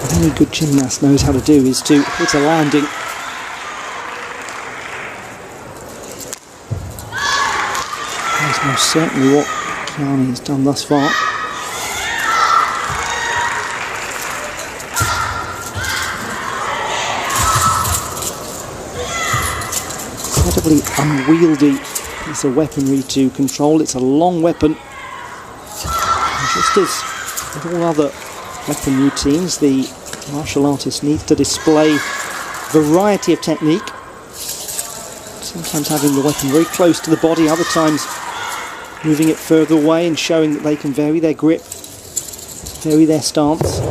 What any good gymnast knows how to do is to hit a landing. That's most certainly what Kiani has done thus far. Incredibly unwieldy piece of weaponry to control. It's a long weapon. And just as with all other weapon routines, the martial artist needs to display variety of technique. Sometimes having the weapon very close to the body, other times moving it further away and showing that they can vary their grip, vary their stance.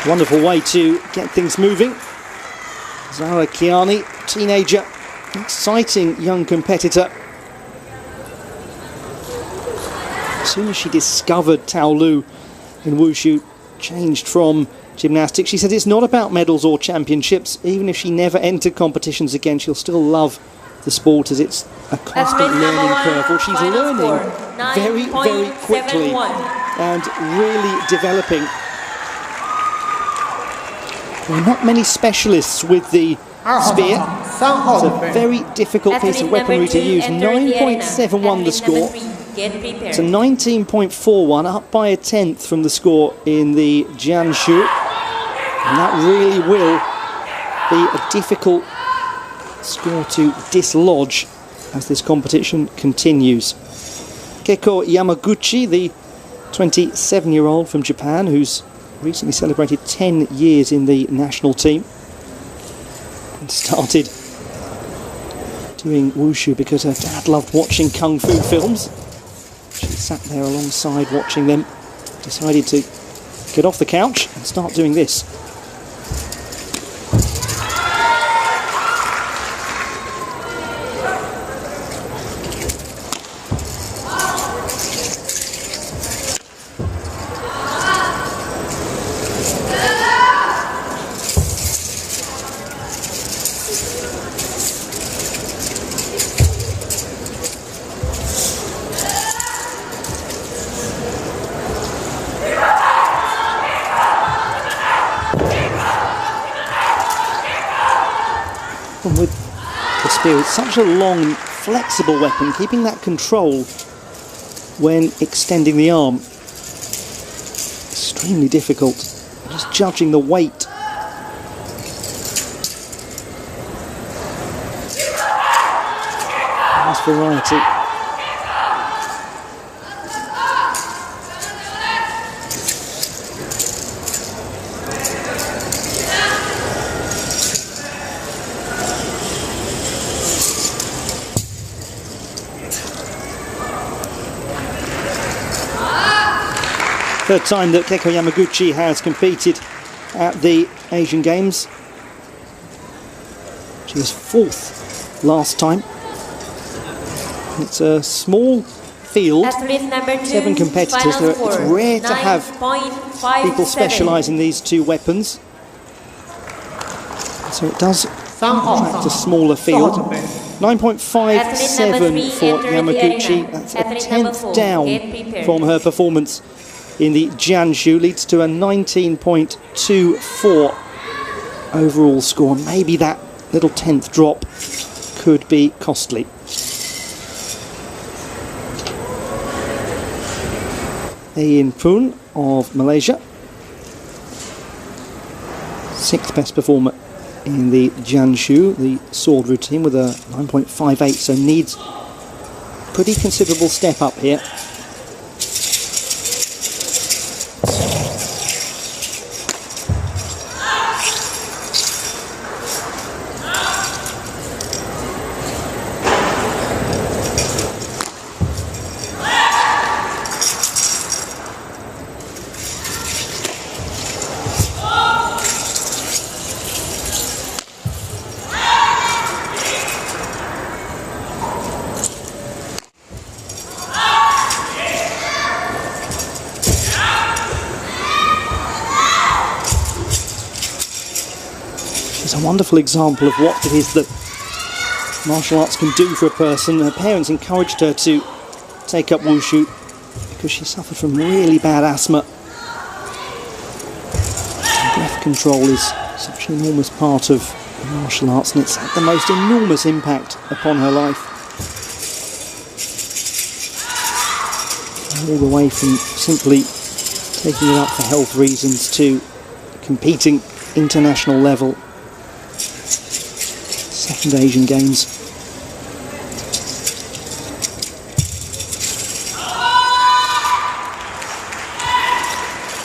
Wonderful way to get things moving. Zara Kiani, teenager, exciting young competitor. As soon as she discovered Tao Lu in Wushu, changed from gymnastics. She said it's not about medals or championships. Even if she never entered competitions again, she'll still love the sport as it's a constant learning curve. Well, she's learning very, very quickly and really developing. There are not many specialists with the spear. It's a very difficult piece of weaponry to use. 9.71 the score. It's a 19.41, up by a tenth from the score in the Jianshu. And that really will be a difficult score to dislodge as this competition continues. Keiko Yamaguchi, the 27-year-old from Japan, who's recently celebrated 10 years in the national team and started doing wushu because her dad loved watching kung fu films. She sat there alongside watching them, decided to get off the couch and start doing this. With the spear, it's such a long, flexible weapon, keeping that control when extending the arm, extremely difficult. Just judging the weight. Nice variety. Third time that Keiko Yamaguchi has competed at the Asian Games. She was fourth last time. It's a small field, 7 competitors. It's rare to have people specialise in these two weapons. So it does attract a smaller field. 9.57 for Yamaguchi. That's a tenth down from her performance in the Jianshu, leads to a 19.24 overall score. Maybe that little 10th drop could be costly. Ayin Poon of Malaysia, 6th best performer in the Jianshu, the sword routine, with a 9.58, so needs pretty considerable step up here. It's a wonderful example of what it is that martial arts can do for a person. Her parents encouraged her to take up wushu because she suffered from really bad asthma. And breath control is such an enormous part of martial arts, and it's had the most enormous impact upon her life. All the way from simply taking it up for health reasons to competing international level. Second Asian Games.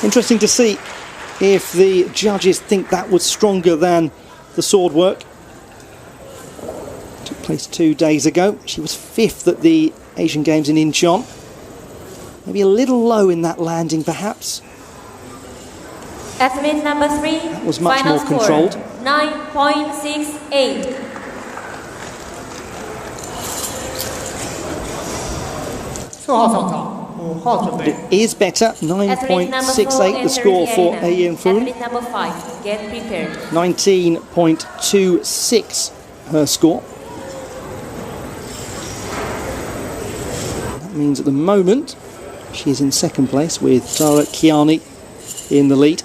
Interesting to see if the judges think that was stronger than the sword work. Took place 2 days ago. She was 5th at the Asian Games in Incheon. Maybe a little low in that landing, perhaps. Athlete number 3. That was much more controlled. 9.68. It is better. 9.68 the score for Ayan Fun. Athlete number 5, get prepared. 19.26 her score. That means at the moment she is in second place with Tara Kiani in the lead.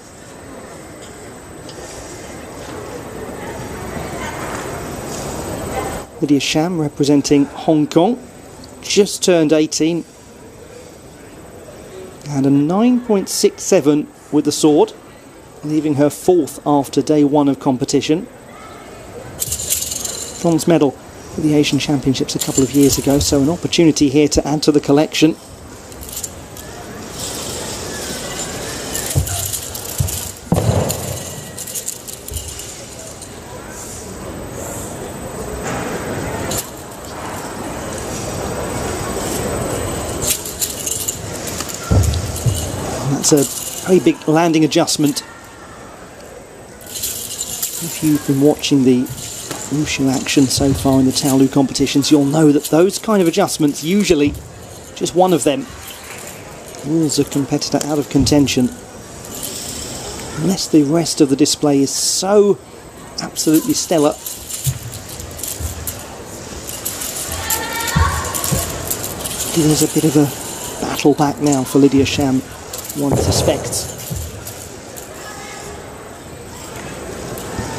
Lydia Sham representing Hong Kong, just turned 18, and a 9.67 with the sword, leaving her 4th after day 1 of competition. Bronze medal at the Asian Championships a couple of years ago, so an opportunity here to add to the collection. That's a very big landing adjustment. If you've been watching the wushu action so far in the Taolu competitions, you'll know that those kind of adjustments, usually just one of them, rules a competitor out of contention, unless the rest of the display is so absolutely stellar. There's a bit of a battle back now for Lydia Sham, one suspects.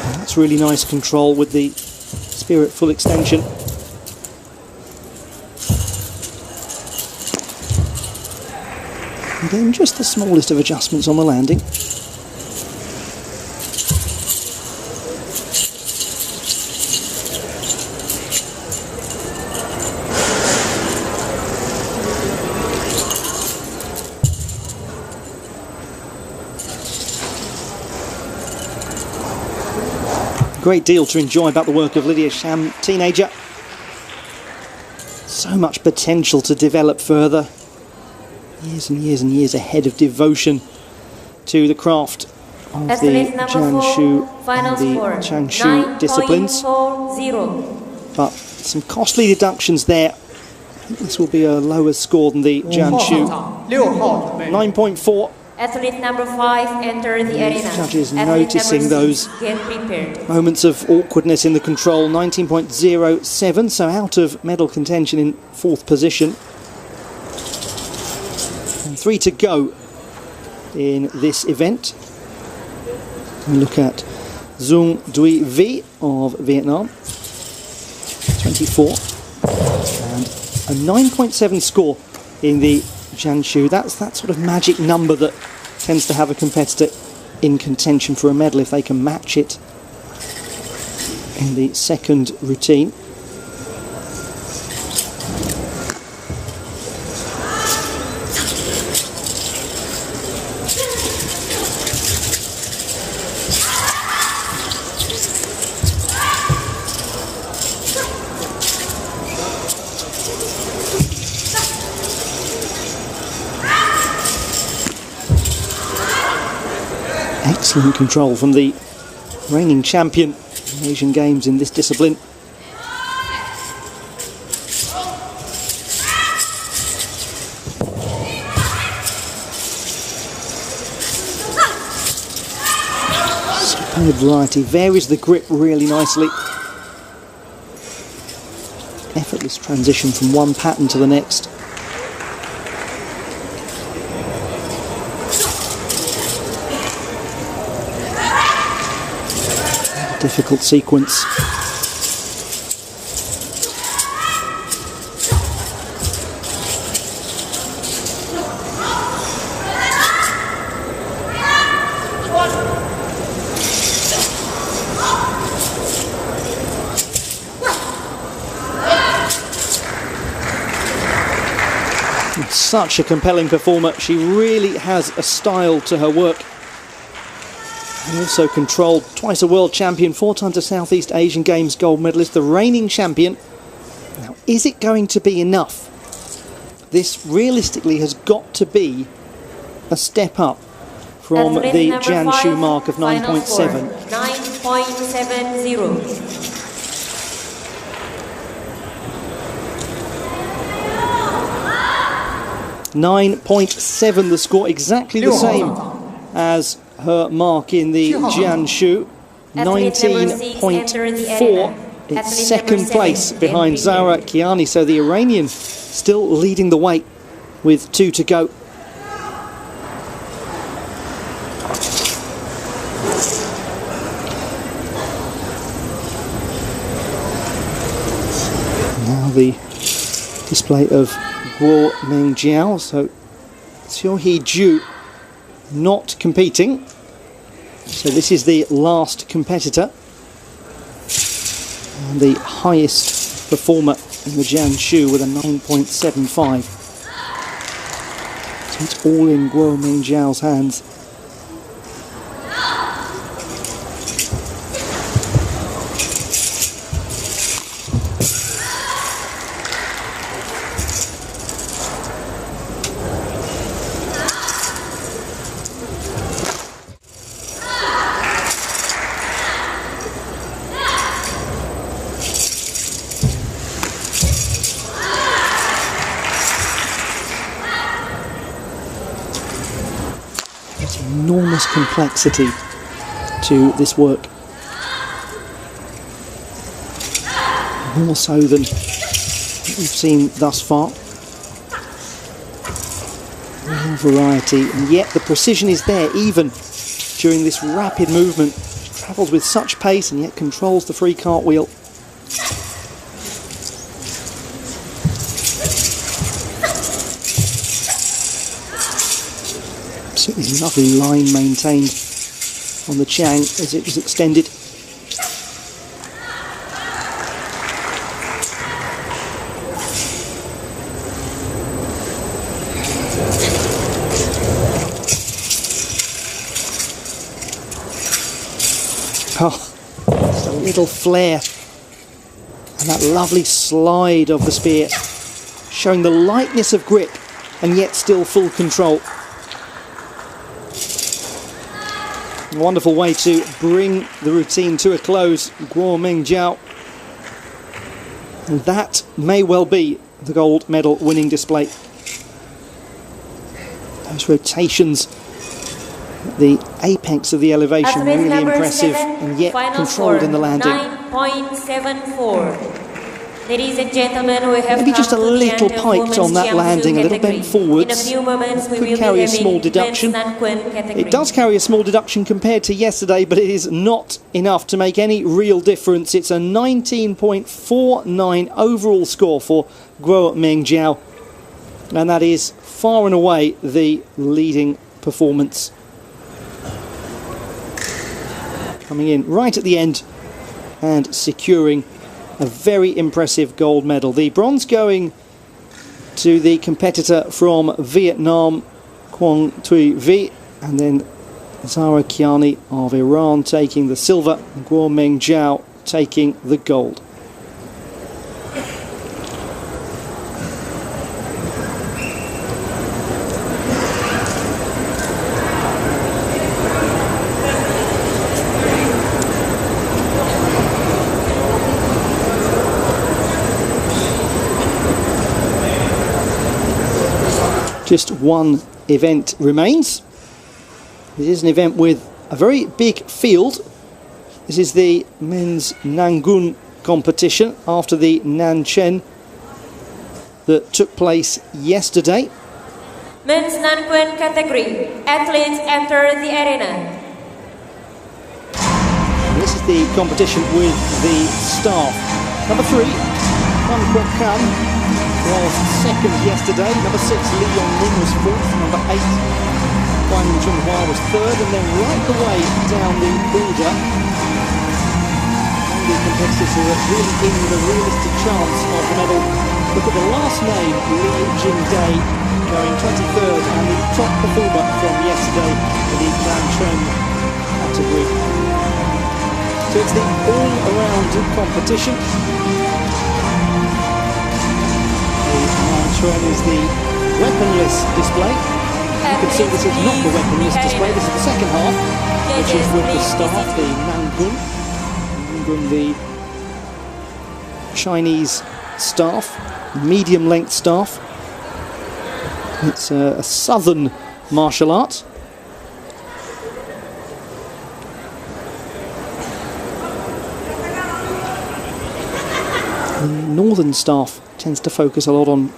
And that's really nice control with the spirit full extension. And then just the smallest of adjustments on the landing. Great deal to enjoy about the work of Lydia Sham, teenager. So much potential to develop further. Years and years and years ahead of devotion to the craft of the Jianshu and the Qiangshu disciplines. But some costly deductions there. I think this will be a lower score than the Jianshu. 9.4. Athlete number 5 enter the arena. Judges noticing those moments of awkwardness in the control. 19.07, so out of medal contention in 4th position. And 3 to go in this event. We look at Dung Duy V of Vietnam, 24, and a 9.7 score in the Jianshu. That's that sort of magic number that tends to have a competitor in contention for a medal if they can match it. in the second routine. Excellent control from the reigning champion in Asian Games in this discipline. Superb variety, varies the grip really nicely. Effortless transition from one pattern to the next. Difficult sequence. Such a compelling performer. She really has a style to her work. And also controlled, twice a world champion, 4 times a Southeast Asian Games gold medalist, the reigning champion. Now, is it going to be enough? This realistically has got to be a step up from the Jianshu mark of 9.7. 9.70. 9.7, the score, exactly the same as her mark in the Qiangshu. 19.4, it's second place behind Zara Kiani, so the Iranian still leading the way with 2 to go. Now the display of Guo Mengjiao, so Xiu Ju not competing. So this is the last competitor and the highest performer in the Jianshu with a 9.75. So it's all in Guo Mengjiao's hands. Enormous complexity to this work, more so than what we've seen thus far. Real variety, and yet the precision is there even during this rapid movement. She travels with such pace and yet controls the free cartwheel. Absolutely lovely line maintained on the Qiang as it was extended. Oh, just a little flare and that lovely slide of the spear, showing the lightness of grip and yet still full control. A wonderful way to bring the routine to a close, Guo Mengjiao. And that may well be the gold medal winning display. Those rotations, the apex of the elevation, really impressive, and yet controlled in the landing. 9.74. Ladies and gentlemen, we have maybe just a little piked on that landing, a little bent forwards. Could carry a small deduction. It does carry a small deduction compared to yesterday, but it is not enough to make any real difference. It's a 19.49 overall score for Guo Mengjiao, and that is far and away the leading performance. Coming in right at the end and securing a very impressive gold medal. The bronze going to the competitor from Vietnam, Quang Thuy Vi, and then Zara Kiani of Iran taking the silver, and Guo Meng Zhao taking the gold. Just one event remains. This is an event with a very big field. This is the men's Nangun competition after the Nanquan that took place yesterday. Men's Nanquan category. Athletes enter the arena. This is the competition with the staff. Number 3, Nanquan was second yesterday. Number 6, Li Yongming was fourth. Number 8, Wang Junhua was third. And then right the way down the order, the competitors who are really in the realistic chance of the medal. Look at the last name, Li Jingdai, going 23rd, and the top performer from yesterday in the Nanquan category. So it's the all-around competition. Is the weaponless display. You can see this is not the weaponless display, this is the second half, which is with the staff, the Nangun. Nangun, the Chinese staff, medium length staff. It's a southern martial art. The northern staff tends to focus a lot on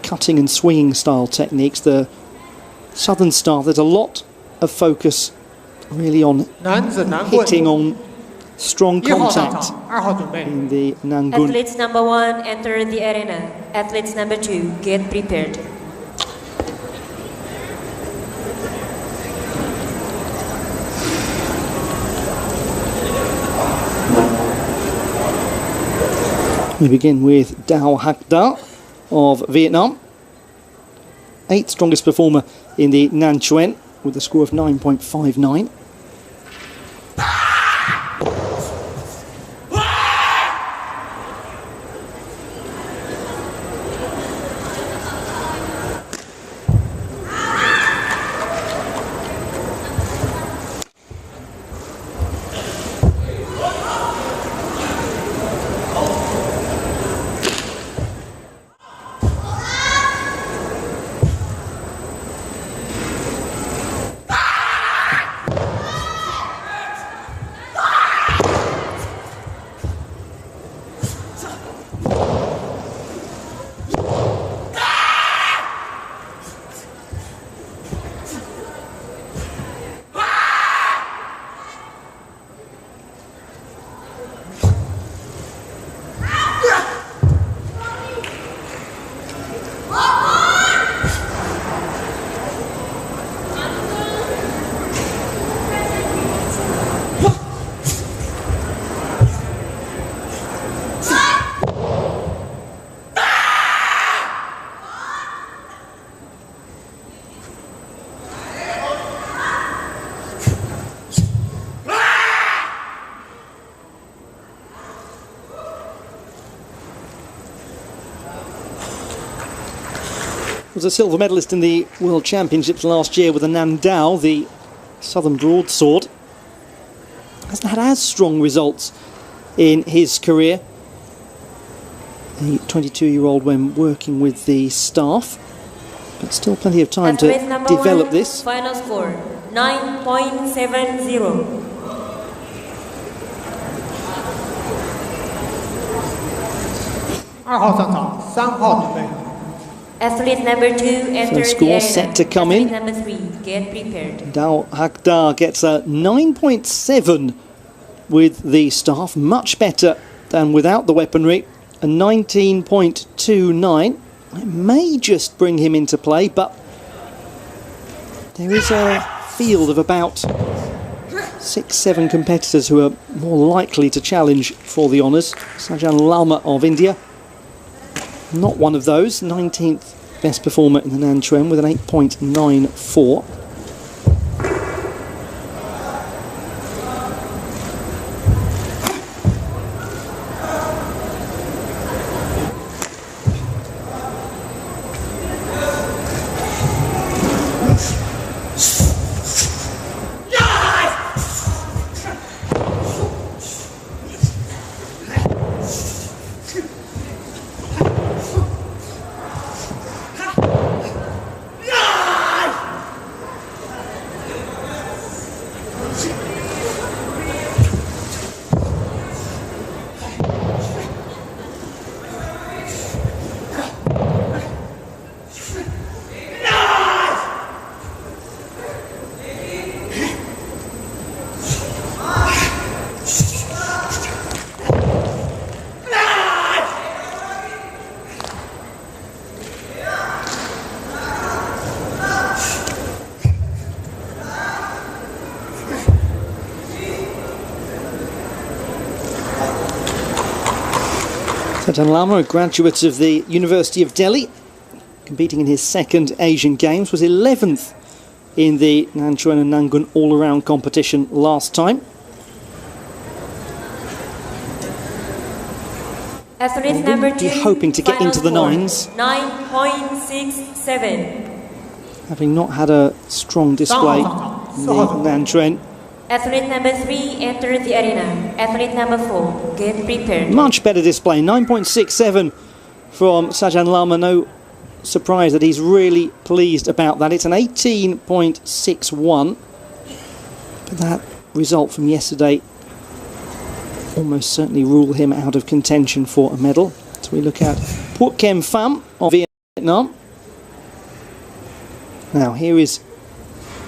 cutting and swinging style techniques. The southern staff, there's a lot of focus really on hitting on strong contact in the Nangun. Athletes number 1 enter the arena. Athletes number 2 get prepared. We begin with Dao Hac Da of Vietnam, 8th strongest performer in the Nanquan with a score of 9.59. Was a silver medalist in the World Championships last year with the Nan Dao, the Southern Broadsword. Hasn't had as strong results in his career. The 22-year-old when working with the staff, but still plenty of time to develop this. Final score 9.70. Athlete number 2 enters the arena. Set to come in. Number 3, get prepared. Dao Hac Da gets a 9.7 with the staff, much better than without the weaponry. A 19.29. It may just bring him into play, but there is a field of about 6, 7 competitors who are more likely to challenge for the honours. Sajan Lama of India, not one of those. 19th best performer in the Nanquan with an 8.94. Sajan Lama, a graduate of the University of Delhi, competing in his second Asian Games, was 11th in the Nanquan and Nangun all-around competition last time. Athlete number 2, hoping to get into the nines. 9.67. Having not had a strong display in the Nanquan. Athlete number 3, enter the arena. Athlete number 4, get prepared. Much better display, 9.67 from Sajan Lama. No surprise that he's really pleased about that. It's an 18.61. But that result from yesterday almost certainly rule him out of contention for a medal. So we look at Phuoc Kem Pham of Vietnam. Now here is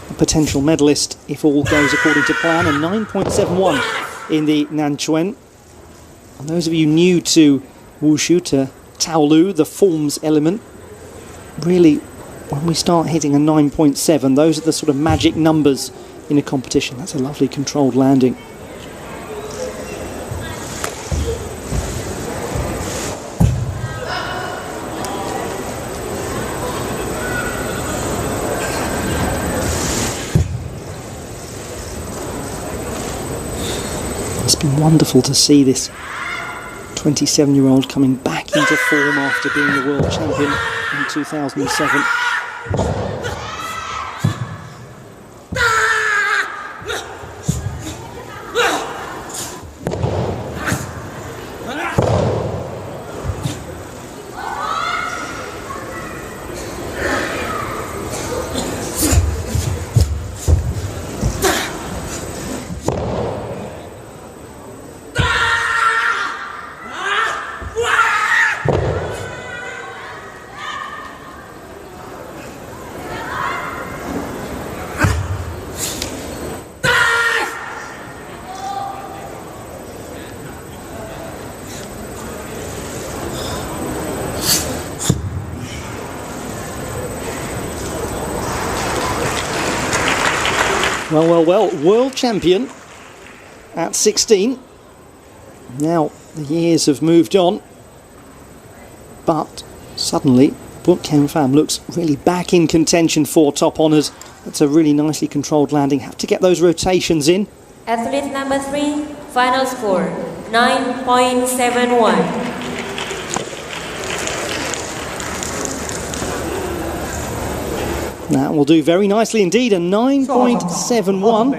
a potential medalist if all goes according to plan, and 9.71 in the Nanquan. And those of you new to Wushu, to Taolu, the forms element, really when we start hitting a 9.7, those are the sort of magic numbers in a competition. That's a lovely controlled landing. It's been wonderful to see this 27-year-old coming back into form after being the world champion in 2007. Well, world champion at 16. Now the years have moved on, but suddenly Phuoc Kem Pham looks really back in contention for top honours. That's a really nicely controlled landing. Have to get those rotations in. Athlete number 3, final score 9.71. That will do very nicely indeed, a 9.71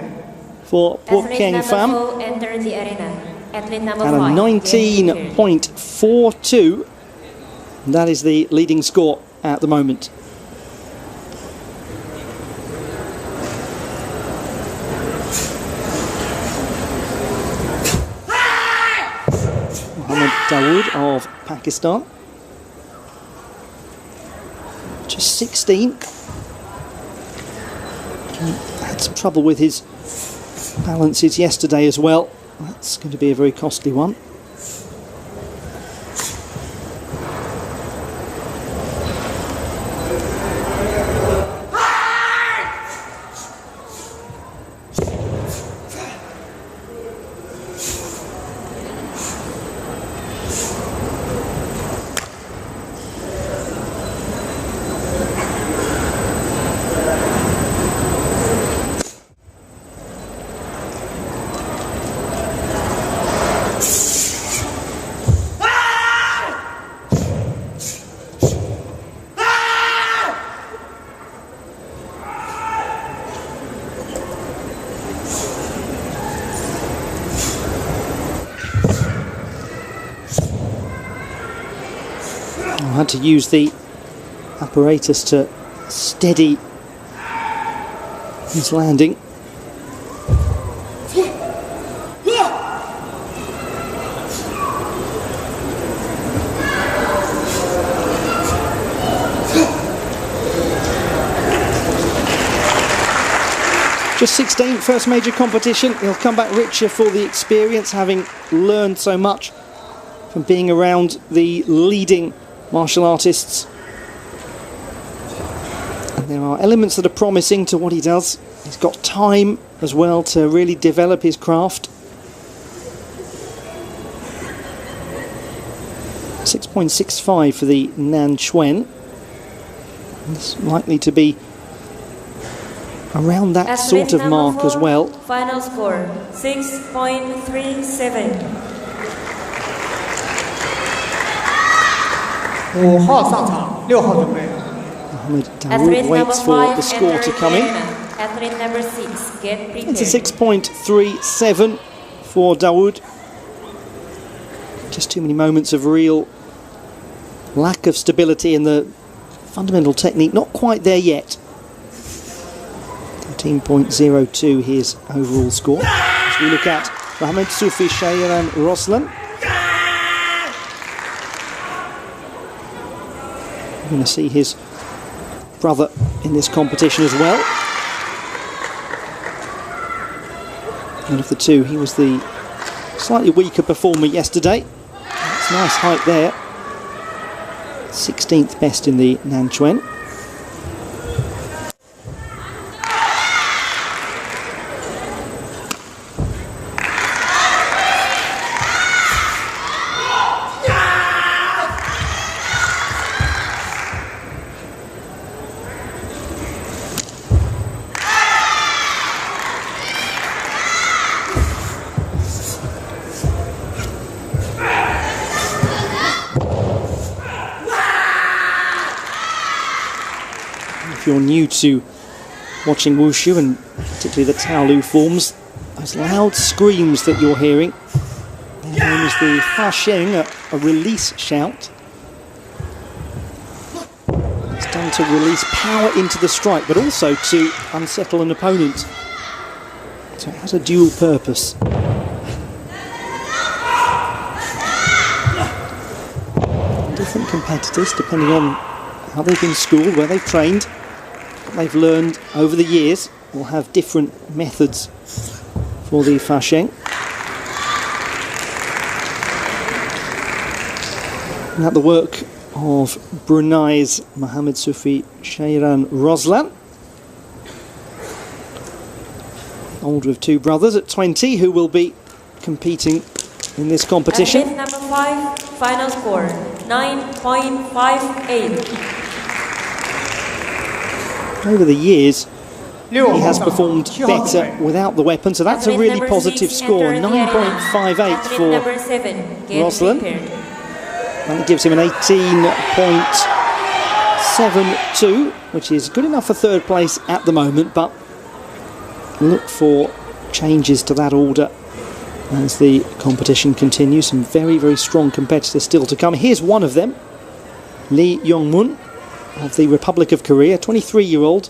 for Phuoc Kem Pham, and a 19.42. That is the leading score at the moment. Mohammed Dawood of Pakistan, just 16. Had some trouble with his balances yesterday as well. That's going to be a very costly one. I had to use the apparatus to steady his landing. Just 16th, first major competition. He'll come back richer for the experience, having learned so much from being around the leading martial artists. And there are elements that are promising to what he does. He's got time as well to really develop his craft. 6.65 for the Nanquan. It's likely to be around that sort of mark as well. Final score 6.37. 5号上场，6号准备。 Daoud waits for the score to come in. Athlete number 6, get prepared. It's a 6.37 for Daoud. Just too many moments of real lack of stability in the fundamental technique. Not quite there yet. 13.02 his overall score. As we look at Mohamed Soufi Shairan Roslan. We're going to see his brother in this competition as well. And of the two, he was the slightly weaker performer yesterday. That's nice height there. 16th best in the Nanquan. If you're new to watching Wushu, and particularly the Taolu forms, those loud screams that you're hearing, they're known as the Fa Sheng, a release shout. It's done to release power into the strike, but also to unsettle an opponent. So it has a dual purpose. Different competitors, depending on how they've been schooled, where they've trained, what they've learned over the years, will have different methods for the Fa Sheng. And at the work of Brunei's Mohamed Soufi Shairan Roslan, older of two brothers at 20, who will be competing in this competition. Athlete number 5, final score 9.58. Over the years, he has performed better without the weapon, so that's a really positive score. 9.58 for Roslan. And it gives him an 18.72, which is good enough for third place at the moment, but look for changes to that order as the competition continues. Some very, very strong competitors still to come. Here's one of them, Lee Yong-mun of the Republic of Korea, 23-year-old,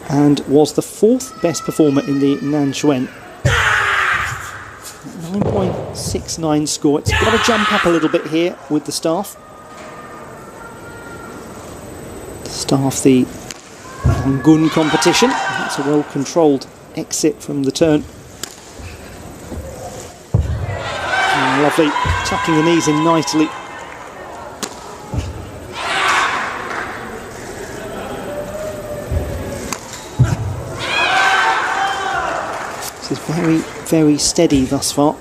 and was the 4th best performer in the Nanquan. 9.69 score. It's got to jump up a little bit here with the staff. The Nangun competition. That's a well-controlled exit from the turn. And lovely, tucking the knees in nicely. This is very, very steady thus far.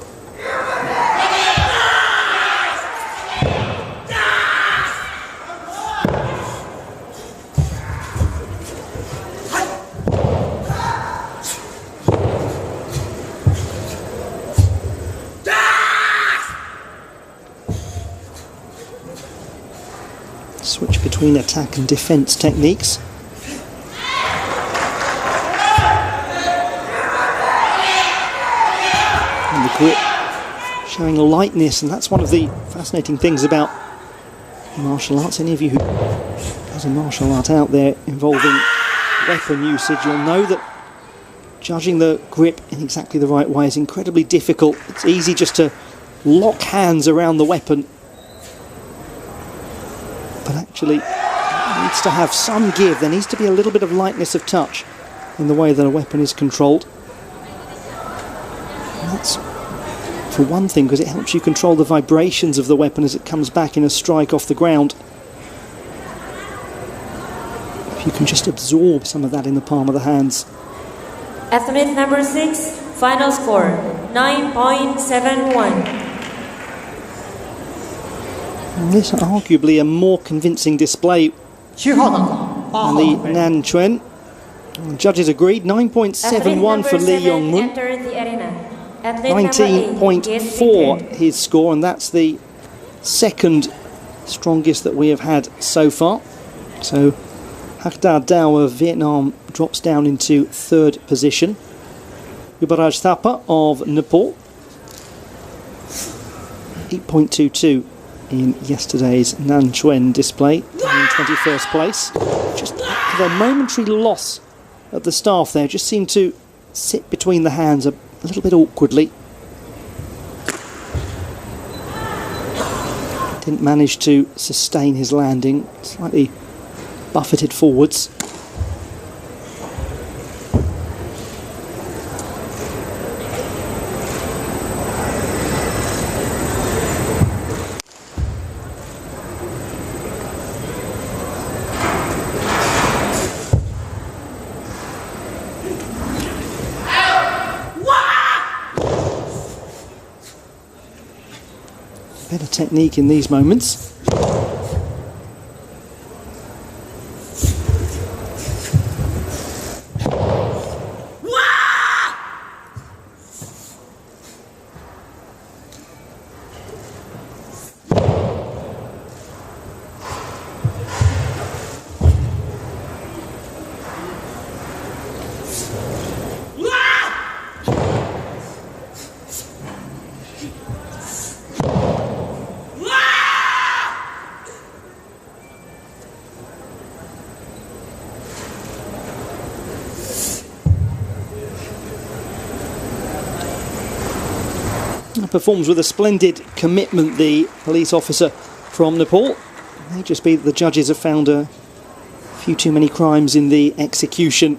Switch between attack and defence techniques. And the grip showing lightness, and that's one of the fascinating things about martial arts, any of you who has a martial art out there involving weapon usage, you'll know that judging the grip in exactly the right way is incredibly difficult. It's easy just to lock hands around the weapon, but actually it needs to have some give. There needs to be a little bit of lightness of touch in the way that a weapon is controlled. And that's for one thing because it helps you control the vibrations of the weapon as it comes back in a strike off the ground. If you can just absorb some of that in the palm of the hands. Athlete number 6, final score 9.71. This is arguably a more convincing display 7号上场，8号 than 准 the 备。 Nanquan. The judges agreed. 9.71 for Li Yongmun. 19.4 his score, and that's the second strongest that we have had so far. So Hak Da Dao of Vietnam drops down into third position. Yubaraj Thapa of Nepal, 8.22 in yesterday's Nanquan display, in 21st place. Just the momentary loss at the staff there, just seemed to sit between the hands a little bit awkwardly. Didn't manage to sustain his landing, slightly buffeted forwards. Better technique in these moments. Performs with a splendid commitment, the police officer from Nepal. It may just be that the judges have found a few too many crimes in the execution,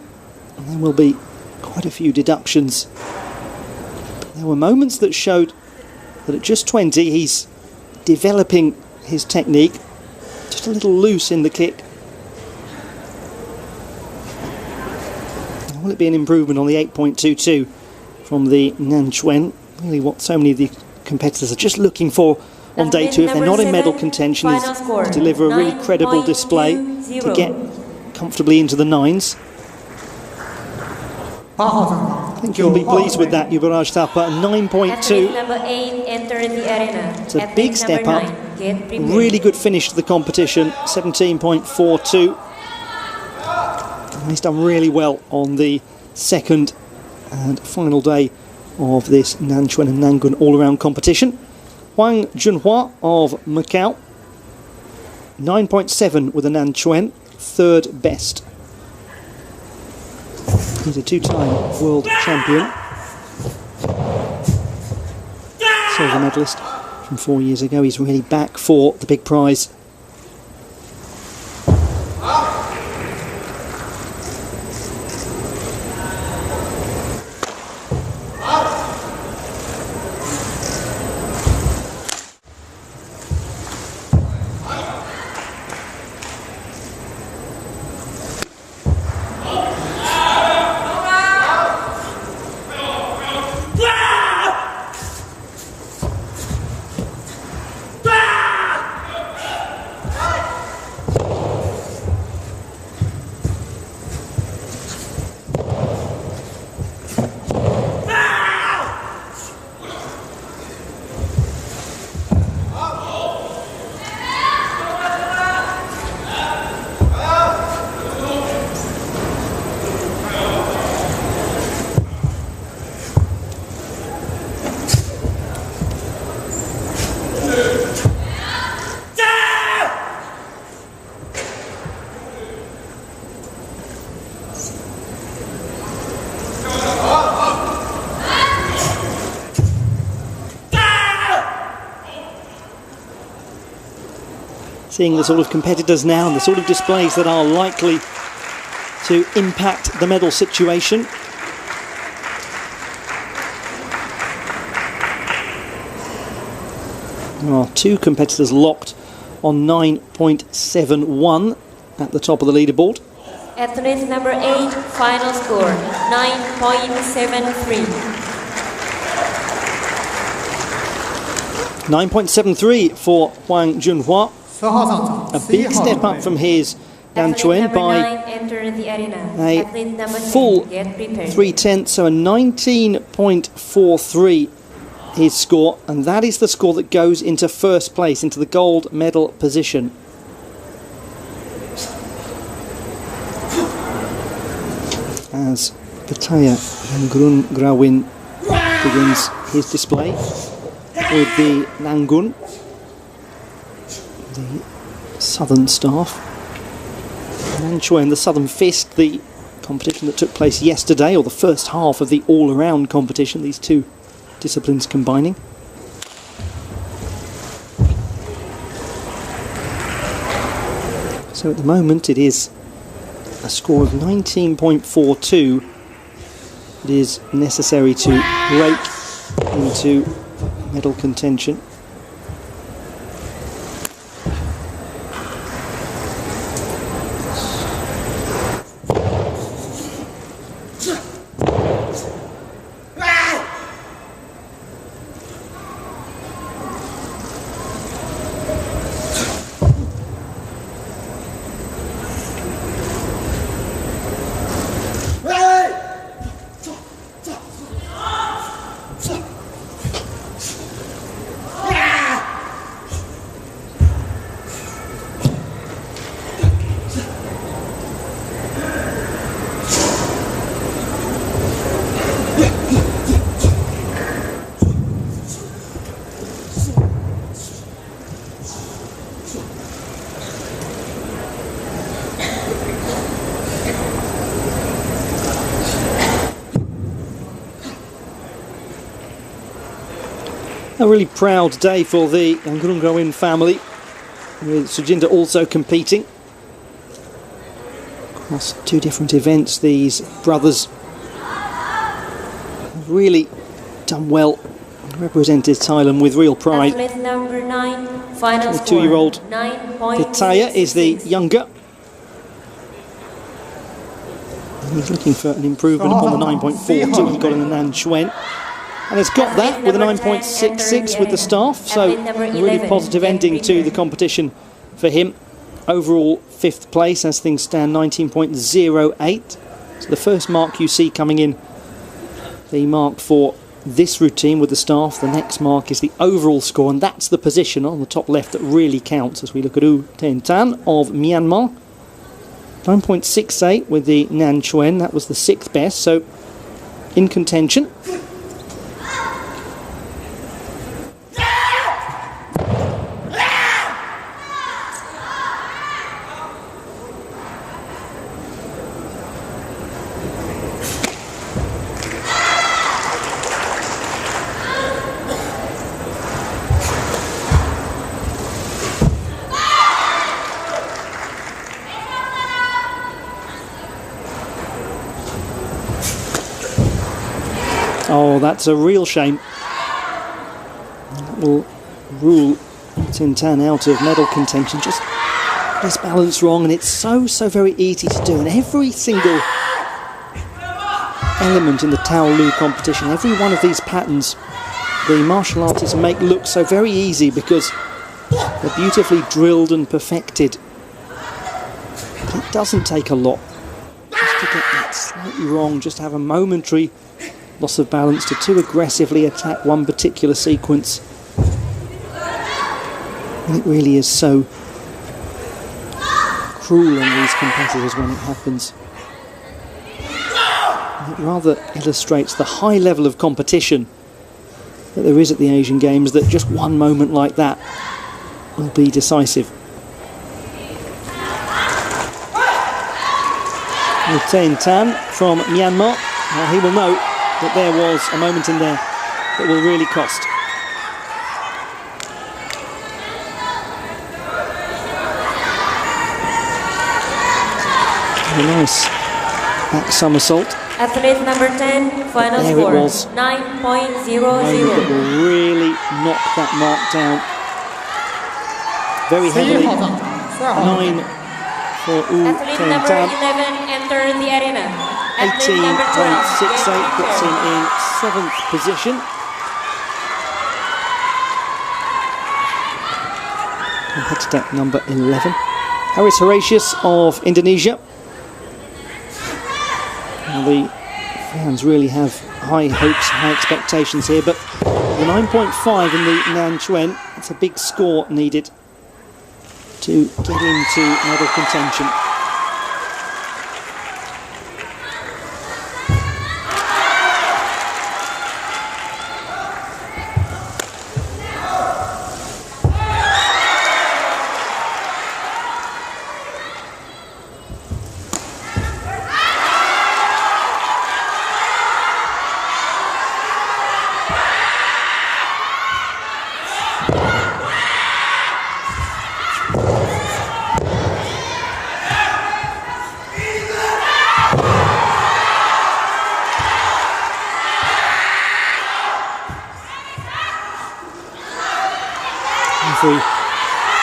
and there will be quite a few deductions. But there were moments that showed that at just 20 he's developing his technique, just a little loose in the kick. Will it be an improvement on the 8.22 from the Nanquan? Really what so many of the competitors are just looking for on day 2, if they're not in medal contention, is to deliver a really credible display to get comfortably into the 9s. 8号上场， I think you'll be pleased with that, Yubaraj Thapa. 9.2. Number 8 enter the arena. It's a big step up. Really good finish to the competition. 17.42. He's done really well on the second and final day of this Nanquan and Nangun all-around competition. Wang Junhua of Macau, 9.7 with a Nanquan, third best. He's a two-time world champion, silver medalist from 4 years ago. He's really back for the big prize. seeing the sort of competitors now and the sort of displays that are likely to impact the medal situation. There are two competitors locked on 9.71 at the top of the leaderboard. Athlete number 8, final score 9.73. 9.73 for Huang Junhua. 10号上场 A big step up from his Nanquan by a full 3/10, so a 19.43 his score, and that is the score that goes into first place, into the gold medal position. As Pataya Nangun Grawin begins his display with the Nangun, the southern staff. Nanquan, the southern fist, the competition that took place yesterday, or the first half of the all-around competition, these two disciplines combining. So at the moment it is a score of 19.42 that is necessary to break into medal contention. A really proud day for the Nangun family, with Sujinda also competing. Across two different events, these brothers have really done well and represented Thailand with real pride. Athlete number 9, final The score 2-year-old 9.66. Pataya is the younger. And he's looking for an improvement upon the 9.42 he got in the Nanquan. And has got that with a 9.66 with the staff, so a really positive ending to the competition for him. Overall 5th place as things stand, 19.08. So the first mark you see coming in, the mark for this routine with the staff. The next mark is the overall score, and that's the position on the top left that really counts as we look at U Ten Tan of Myanmar. 9.68 with the Nanquan, that was the 6th best, so in contention. Oh, that's a real shame. That will rule Tintan out of medal contention. Just this balance wrong, and it's so very easy to do. And every single element in the Tao Lu competition, every one of these patterns, the martial artists make look so very easy because they're beautifully drilled and perfected. But it doesn't take a lot just to get that slightly wrong, just have a momentary loss of balance to too aggressively attack one particular sequence. And it really is so cruel on these competitors when it happens. And it rather illustrates the high level of competition that there is at the Asian Games, that just one moment like that will be decisive. U Ten Tan from Myanmar, he will know that there was a moment in there that will really cost. A nice back somersault. Athlete number 10, final There score, it was. 9.00. That will really knock that mark down very 11 heavily. 号葬场，12号。 9 for Wu Athlete number Tiantan. 11, enter the arena. Athlete number 12, 18.68 get puts him prepared. in 7th position. Competitor number 11. Haris Horatius of Indonesia. Now the fans really have high hopes, high expectations here, but the 9.5 in the Nanquan, it's a big score needed to get into medal contention. Every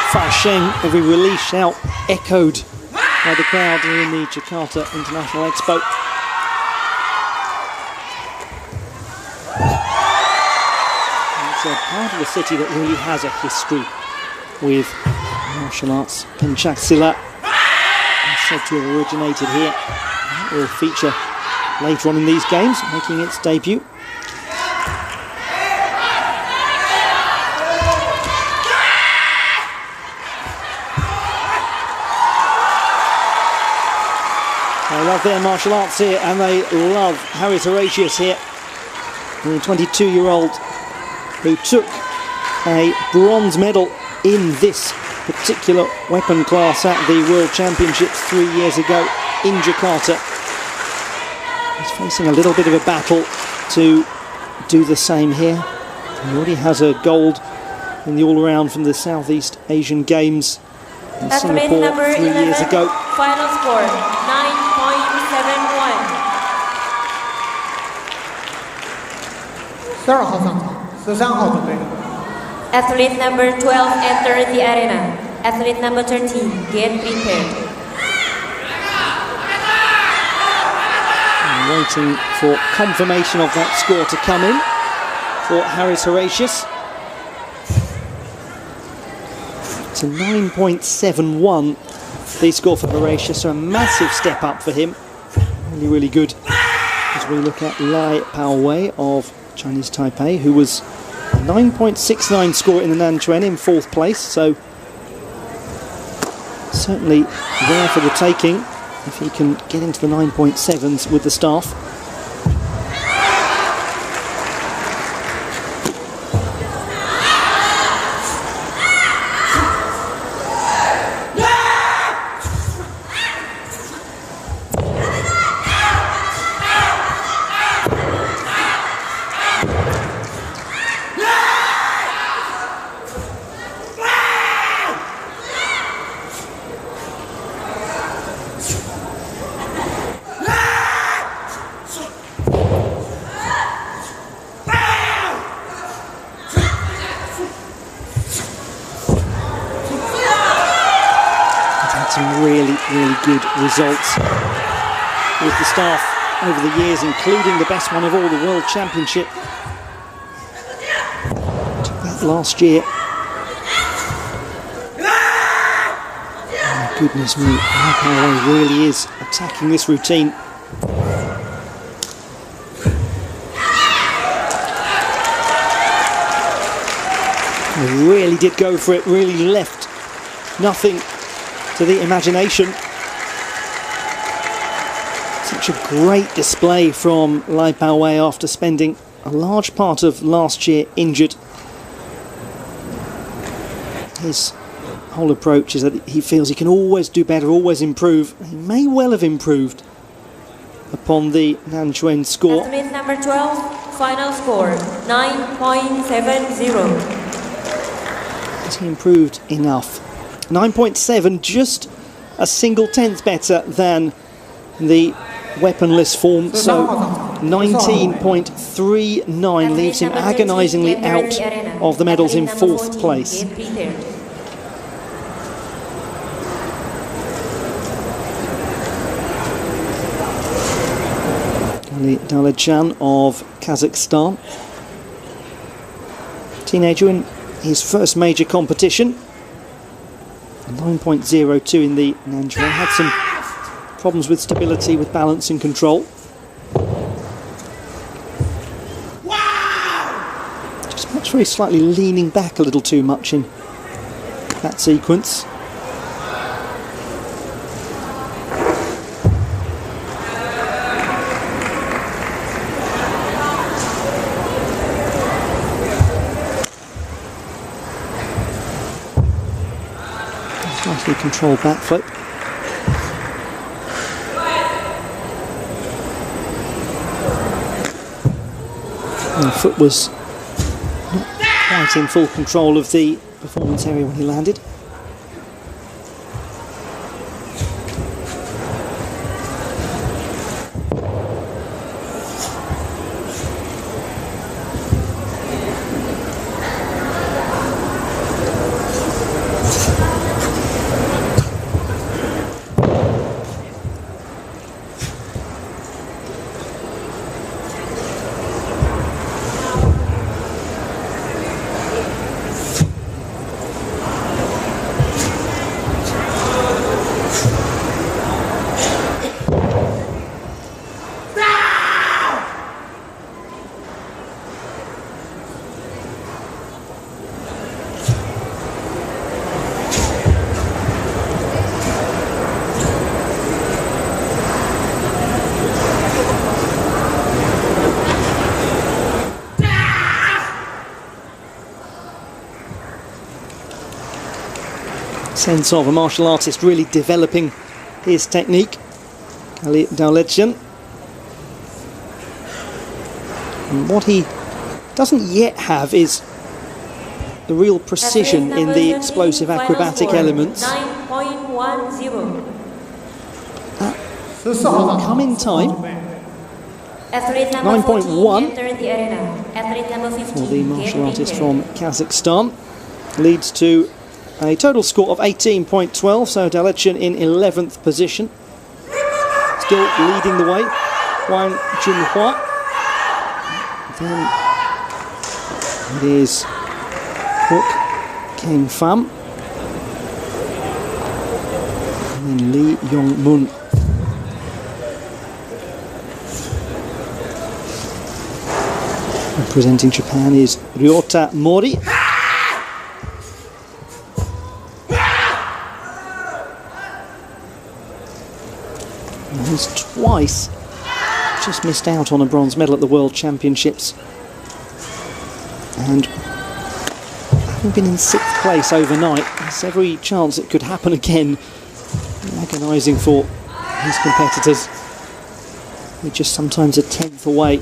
fasheng, every release shout echoed by the crowd here in the Jakarta International Expo. It's a part of the city that really has a history with martial arts. Pencak Silat is said to have originated here. It will feature later on in these games, making its debut. They love their martial arts here, and they love Haris Horatius here, the 22-year-old who took a bronze medal in this particular weapon class at the World Championships 3 years ago in Jakarta. He's facing a little bit of a battle to do the same here. He already has a gold in the all-around from the Southeast Asian Games in Singapore 3 years ago. Final score, 9.71. 12号葬场，13号准备。 Athlete number 12, enter the arena. Athlete number 13, get prepared. I'm waiting for confirmation of that score to come in for Haris Horatius. It's a 9.71, the score for Horatius, so a massive step up for him. Really, really good. As we look at Lai Paowei of Chinese Taipei, who was a 9.69 score in the Nanquan in 4th place, so certainly there for the taking if he can get into the 9.7s with the staff. Some really, really good results with the staff over the years, including the best one of all, the World Championship. Took that last year. Oh, goodness me, how he really is attacking this routine. He really did go for it, really left nothing to the imagination. Such a great display from Lai Paowei after spending a large part of last year injured. His whole approach is that he feels he can always do better, always improve. He may well have improved upon the Nanquan score. Athlete number 12, final score, 9.70. Has he improved enough? 9.7, just a single tenth better than the weaponless form, so 19.39 leaves him agonisingly out of the medals in 4th place. Dalechan of Kazakhstan, teenager in his first major competition, 9.02 in the Nanquan, had some problems with stability, with balance and control. Just perhaps very slightly leaning back a little too much in that sequence. Nicely controlled backflip. The foot was not quite in full control of the performance area when he landed. Sense of a martial artist really developing his technique. Dalechan. And what he doesn't yet have is the real precision in the explosive acrobatic elements. 9.10. That will come in time. 9.1 for the martial artist from Kazakhstan. Leads to a total score of 18.12, so Dalechan in 11th position. Still leading the way, Wang Junhua. Then it is Hook Keng Pham. And then Lee Yong Mun. Representing Japan is Ryota Mori. He's twice just missed out on a bronze medal at the World Championships, and having been in 6th place overnight, there's every chance it could happen again. Agonising for his competitors. They're just sometimes a 10th away.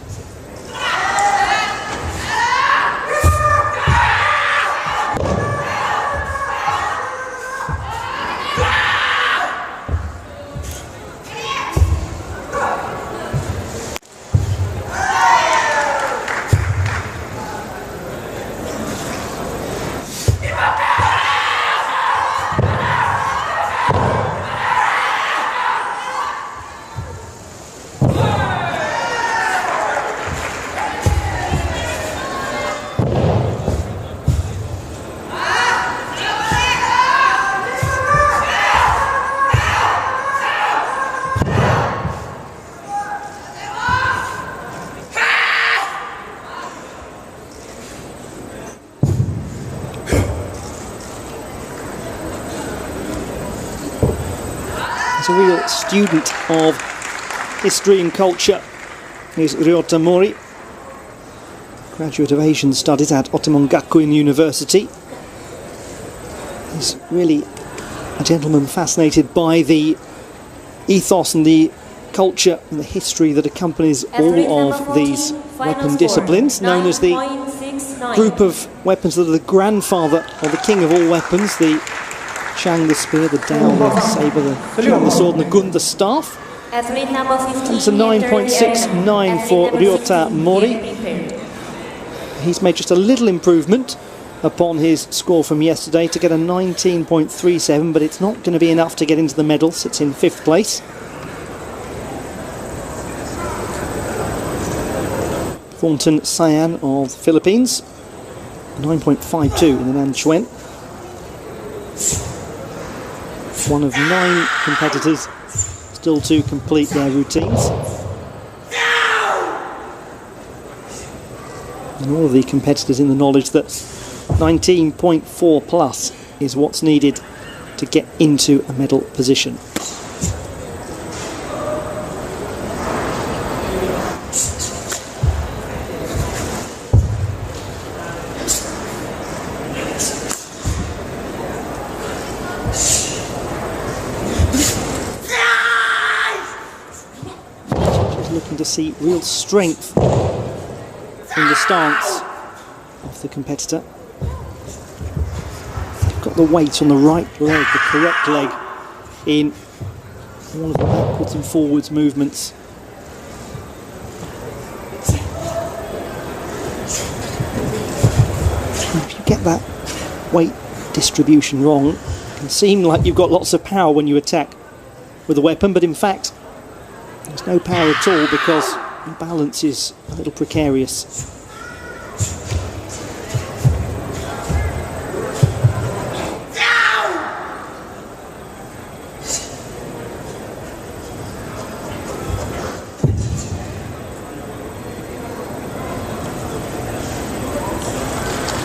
He's a real student of history and culture. He's Ryota Mori, graduate of Asian Studies at Otomon Gakuin University. He's really a gentleman fascinated by the ethos and the culture and the history that accompanies all of these weapon disciplines, known as the group of weapons that are the grandfather or the king of all weapons: the Chang, the spear; the Dao, the sabre; the Qiang, the sword; and the Gun, the staff. Athlete number 15. It's a 9.69 for Ryota Mori. He's made just a little improvement upon his score from yesterday to get a 19.37, but it's not going to be enough to get into the medal. Sits in 5th place. Thornton Cyan of the Philippines, 9.52 in the Nanquan. One of 9 competitors still to complete their routines. And all of the competitors in the knowledge that 19.4 plus is what's needed to get into a medal position. Looking to see real strength in the stance of the competitor. They've got the weight on the right leg, the correct leg, in all of the backwards and forwards movements. And if you get that weight distribution wrong, it can seem like you've got lots of power when you attack with a weapon, but in fact there's no power at all because the balance is a little precarious.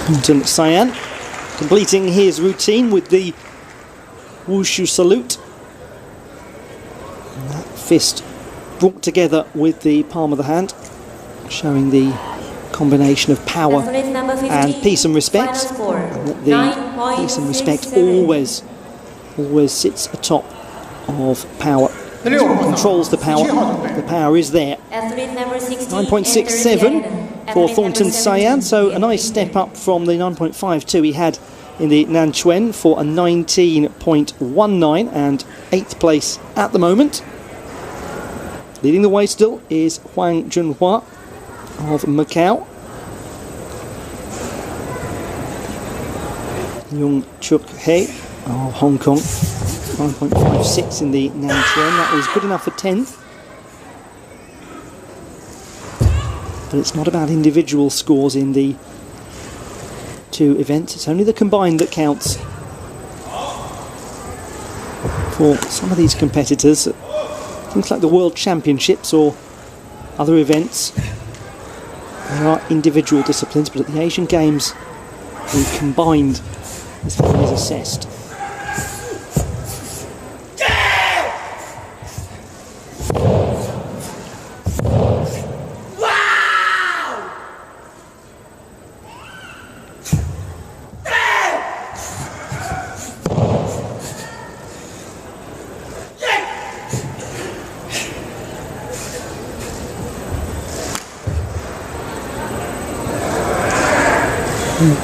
Thornton Cyan completing his routine with the Wushu salute. And that fist brought together with the palm of the hand, showing the combination of power and peace and respect. And that the peace and respect always sits atop of power. Controls the power. The power is there. 9.67 for Thornton Cyan, so a nice step up from the 9.52 he had in the Nanquan for a 19.19 and 8th place at the moment. Leading the way still is Huang Junhua of Macau. Yung Chuk Hei of Hong Kong, 9.56 in the Nanquan. That was good enough for 10th. But it's not about individual scores in the 2 events. It's only the combined that counts. For some of these competitors, things like the World Championships or other events, there are individual disciplines, but at the Asian Games, the combined is how it is assessed.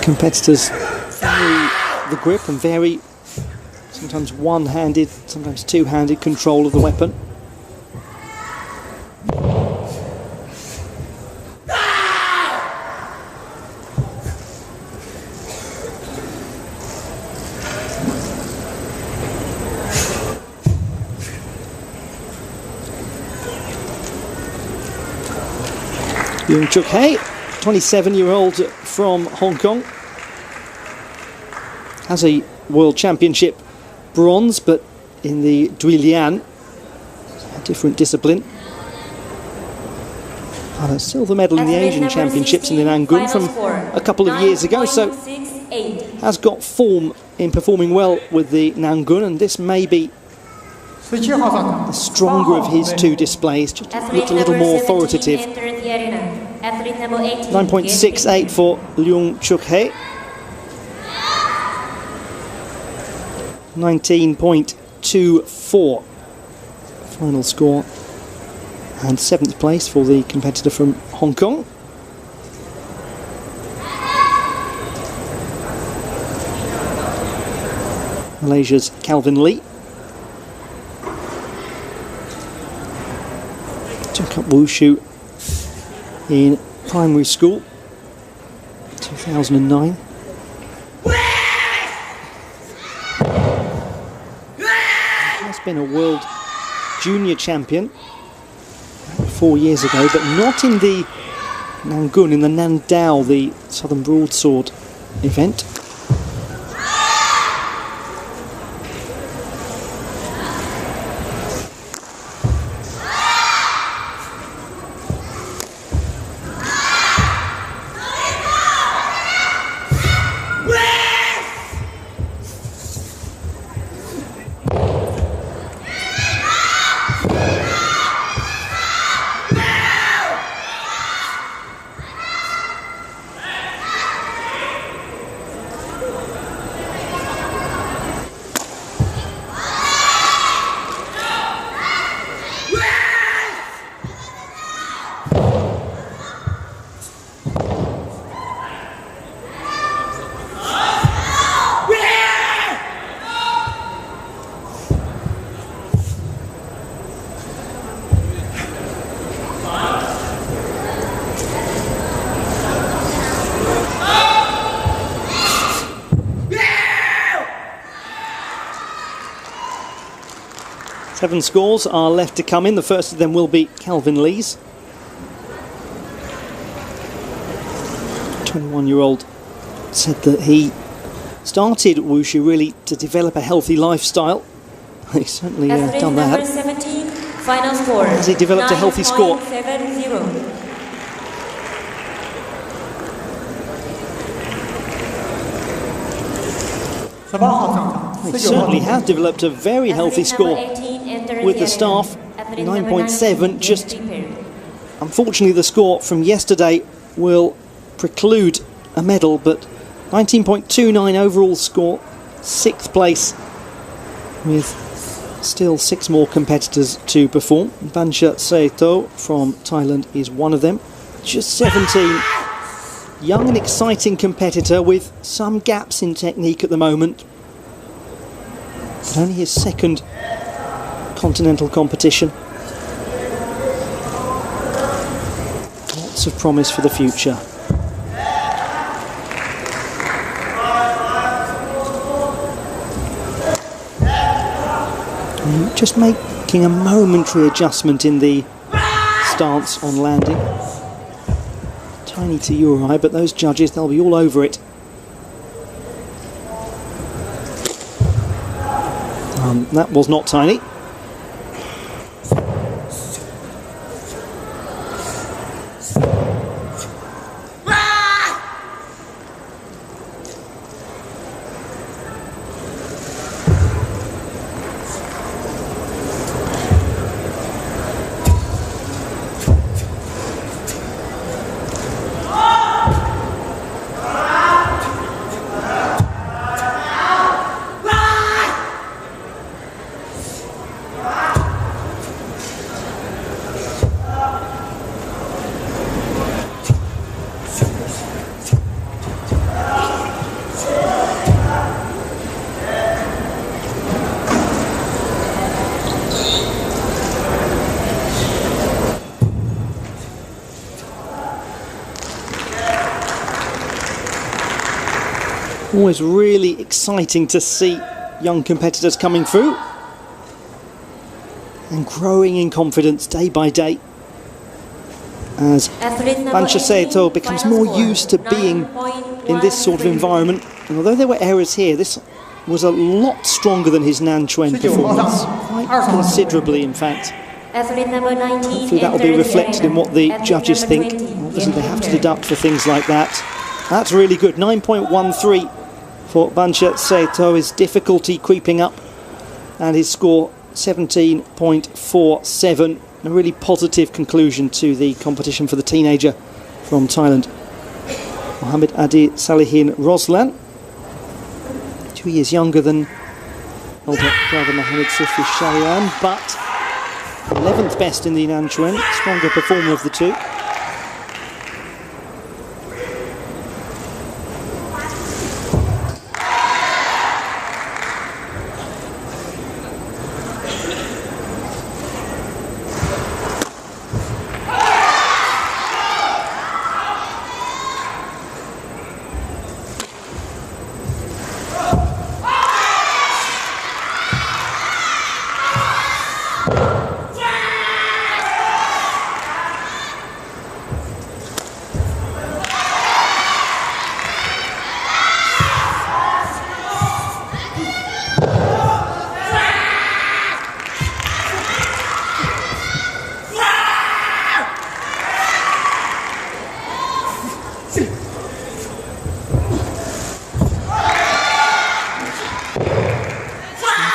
Competitors vary the grip and vary sometimes one-handed, sometimes two-handed control of the weapon. Yung Chuk Hei, 27-year-old from Hong Kong, has a World Championship bronze, but in the Duilian, a different discipline. And a silver medal in the Asian Championships in the Nangun from a couple of years ago, so has got form in performing well with the Nangun, and this may be the stronger of his 2 displays, just looked a little more authoritative. 9.68 for Yung Chuk Hei. 19.24 final score, and 7th place for the competitor from Hong Kong. Malaysia's Calvin Lee. took up Wushu in primary school, 2009. Has been a world junior champion 4 years ago, but not in the Nangun, in the Nandao, the Southern Broadsword event. Seven scores are left to come in. The first of them will be Calvin Lee's. 21-year-old said that he started Wushu really to develop a healthy lifestyle. He's certainly done that. 17, final score. Has he developed a healthy score? 9.70. He certainly has developed a very healthy score with the staff. 9.7. Just unfortunately the score from yesterday will preclude a medal, but 19.29 overall score, 6th place, with still 6 more competitors to perform. Bansha Seto from Thailand is one of them. Just 17. Young and exciting competitor with some gaps in technique at the moment. But only his 2nd continental competition. Lots of promise for the future. And just making a momentary adjustment in the stance on landing. Tiny to your eye, but those judges, they'll be all over it. That was not tiny. Always really exciting to see young competitors coming through and growing in confidence day by day as Bansha Seto becomes more used to being in this sort of environment. And although there were errors here, this was a lot stronger than his Nanquan performance, quite considerably in fact. Hopefully that will be reflected in what the judges think. Obviously they have to deduct for things like that. That's really good. 9.13 for Bansha Seto, his difficulty creeping up, and his score 17.47. A really positive conclusion to the competition for the teenager from Thailand. Mohammed Adi Salihin Roslan, 2 years younger than older brother Mohammed Sufi Sharian, but 11th best in the Nanquan, stronger performer of the two.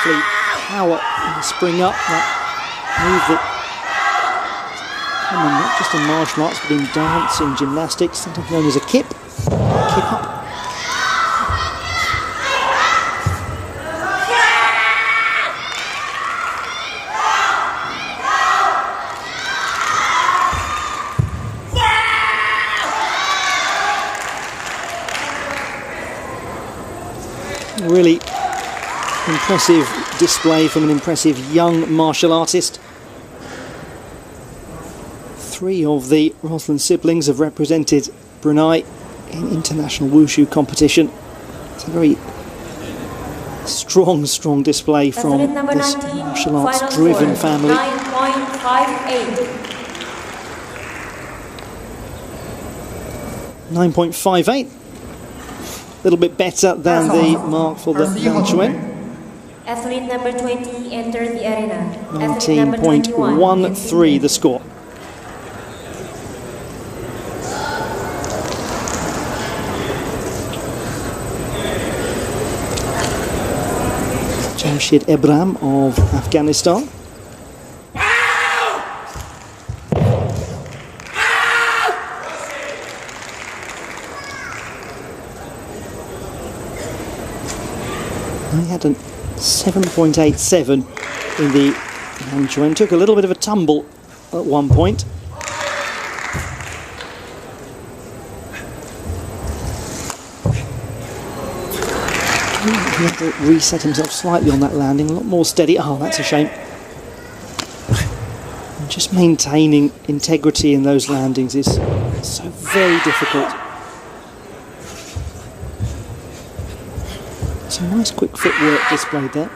wonderfully power in the spring up, that move that common not just in martial arts but in dance, in gymnastics, sometimes known as a kip up. Really impressive display from an impressive young martial artist. 3 of the Roslan siblings have represented Brunei in international wushu competition. It's a very strong display from this martial arts driven family. 9.58. A little bit better than the mark for the Nanquan. Athlete number 20 entered the arena. 19.13 the score. Jamshid Ebram of Afghanistan. He had a 7.87 in the Nanquan. Took a little bit of a tumble at one point. He had to reset himself slightly on that landing, a lot more steady. Oh, that's a shame. And just maintaining integrity in those landings is so very difficult. Some nice quick footwork displayed there.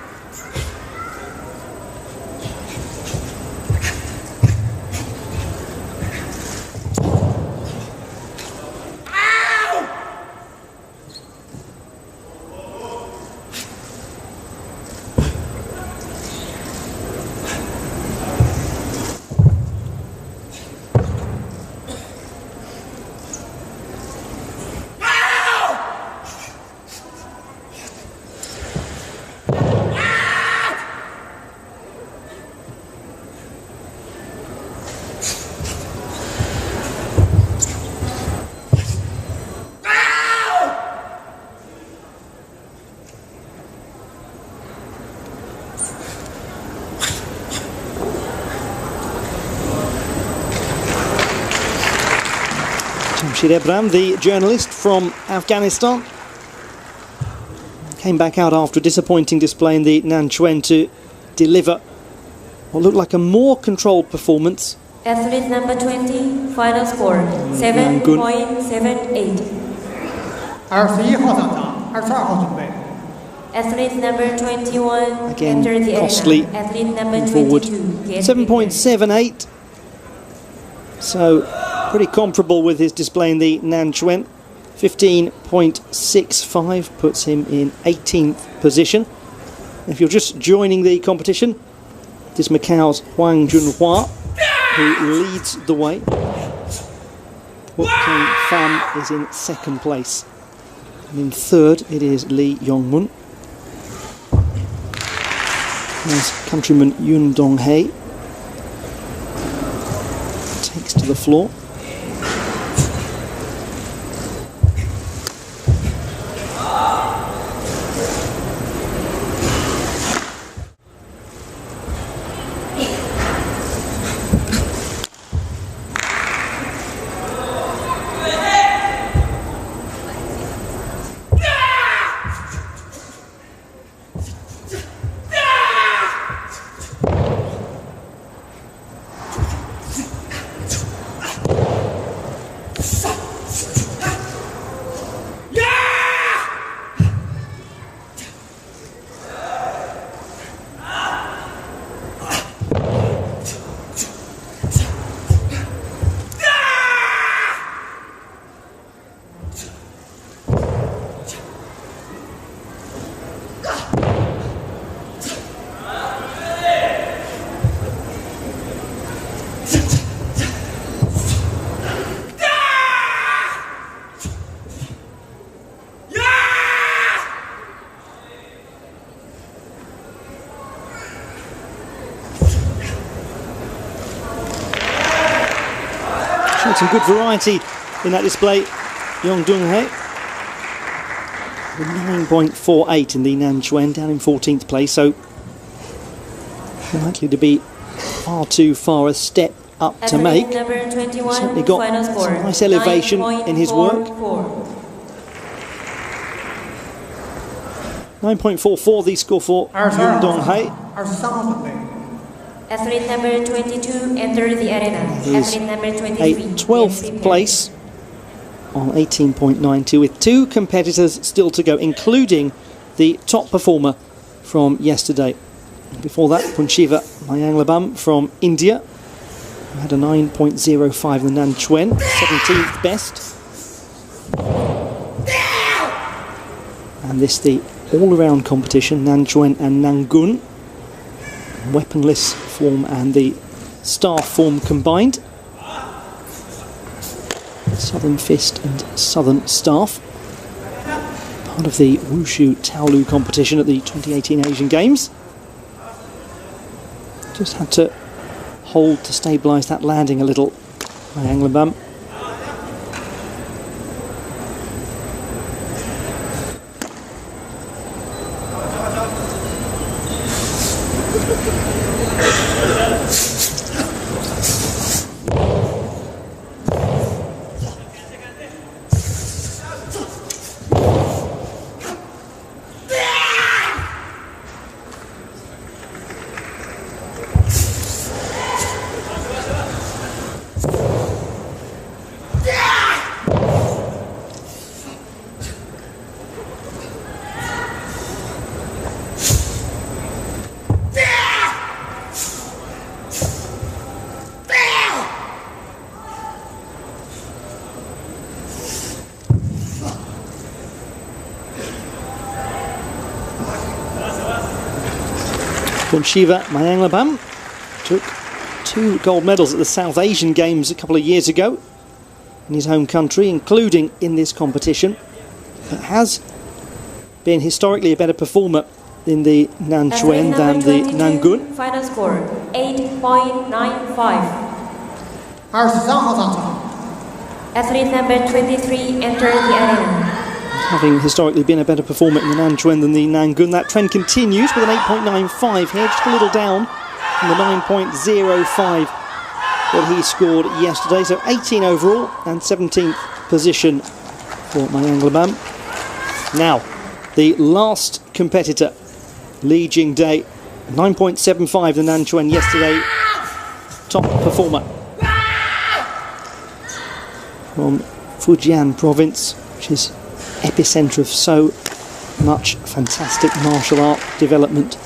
Jamshid Ebram, the journalist from Afghanistan, came back out after a disappointing display in the Nanquan to deliver what looked like a more controlled performance. Athlete number 20, final score 7.78. 21号上场，22号准备。 Athlete number 21 Again, entered the costly arena. Athlete number forward. 22. 7.78. So pretty comparable with his display in the Nanquan. 15.65 puts him in 18th position. If you're just joining the competition, this is Macau's Huang Junhua, who leads the way. Phuoc Keng Pham is in second place. And in third, it is Lee Yongmun. There's countryman Yun Donghae. Takes to the floor. Quite some good variety in that display. Yong Dong-hae with 9.48 in the Nanquan, down in 14th place, so likely to be far too far a step up to make. Certainly got some nice elevation in his work. 9.44 the score for Yong Dong-hae. Athlete number 22 entered the arena. Athlete number 23. A 12th place on 18.92 with two competitors still to go, including the top performer from yesterday. Before that, Punshiva Mayanglabam from India, who had a 9.05 in the Nanquan, 17th best. And this the all-around competition, Nanquan and Nangun. Weaponless form and the staff form combined. Southern Fist and Southern Staff. Part of the Wushu Taolu competition at the 2018 Asian Games. Just had to hold to stabilise that landing a little by Anglabam. Punshiva Mayanglabam took 2 gold medals at the South Asian Games a couple of years ago in his home country, including in this competition, but has been historically a better performer in the Nanquan than the Nangun. Final score 8.95. Athlete number 23 entered the arena. Having historically been a better performer in the Nanquan than the Nangun, that trend continues with an 8.95 here, just a little down from the 9.05 that he scored yesterday. So 18 overall and 17th position for Mayanglabam. Now, the last competitor, Li Jingdae, 9.75 the Nanquan yesterday, top performer from Fujian province, which is epicentre of so much fantastic martial art development.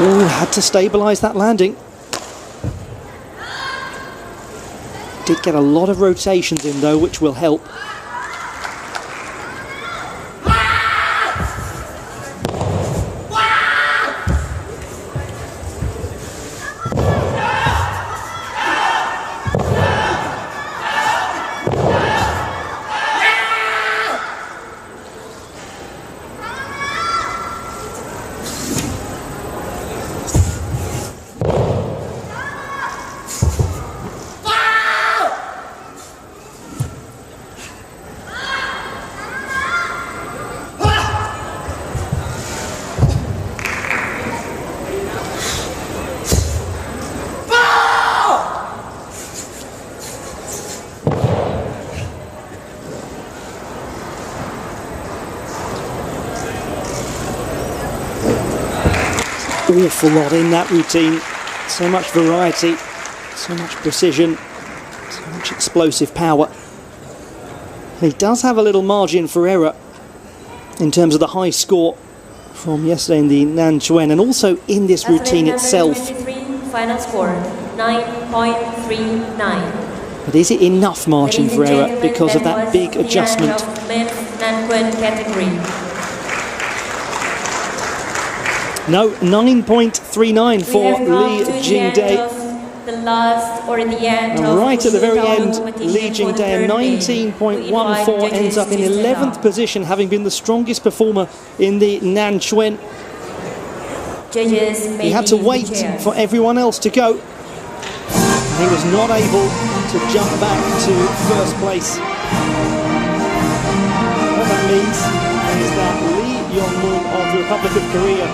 Oh, had to stabilise that landing. Did get a lot of rotations in though, which will help. Awful lot in that routine, so much variety, so much precision, so much explosive power. He does have a little margin for error in terms of the high score from yesterday in the Nanquan and also in this routine itself. 23, final score 9.39. But is it enough margin for error because of that big adjustment? Nanquan category. No, 9.39 for Li Jingdae. And right at the very end, Li Jingdae, 19.14, ends up in 11th position, having been the strongest performer in the Nanquan. Judges may He had to leave the wait chair. for everyone else to go. He was not able to jump back to first place. What that means is that Lee Yong-moon of the Republic of Korea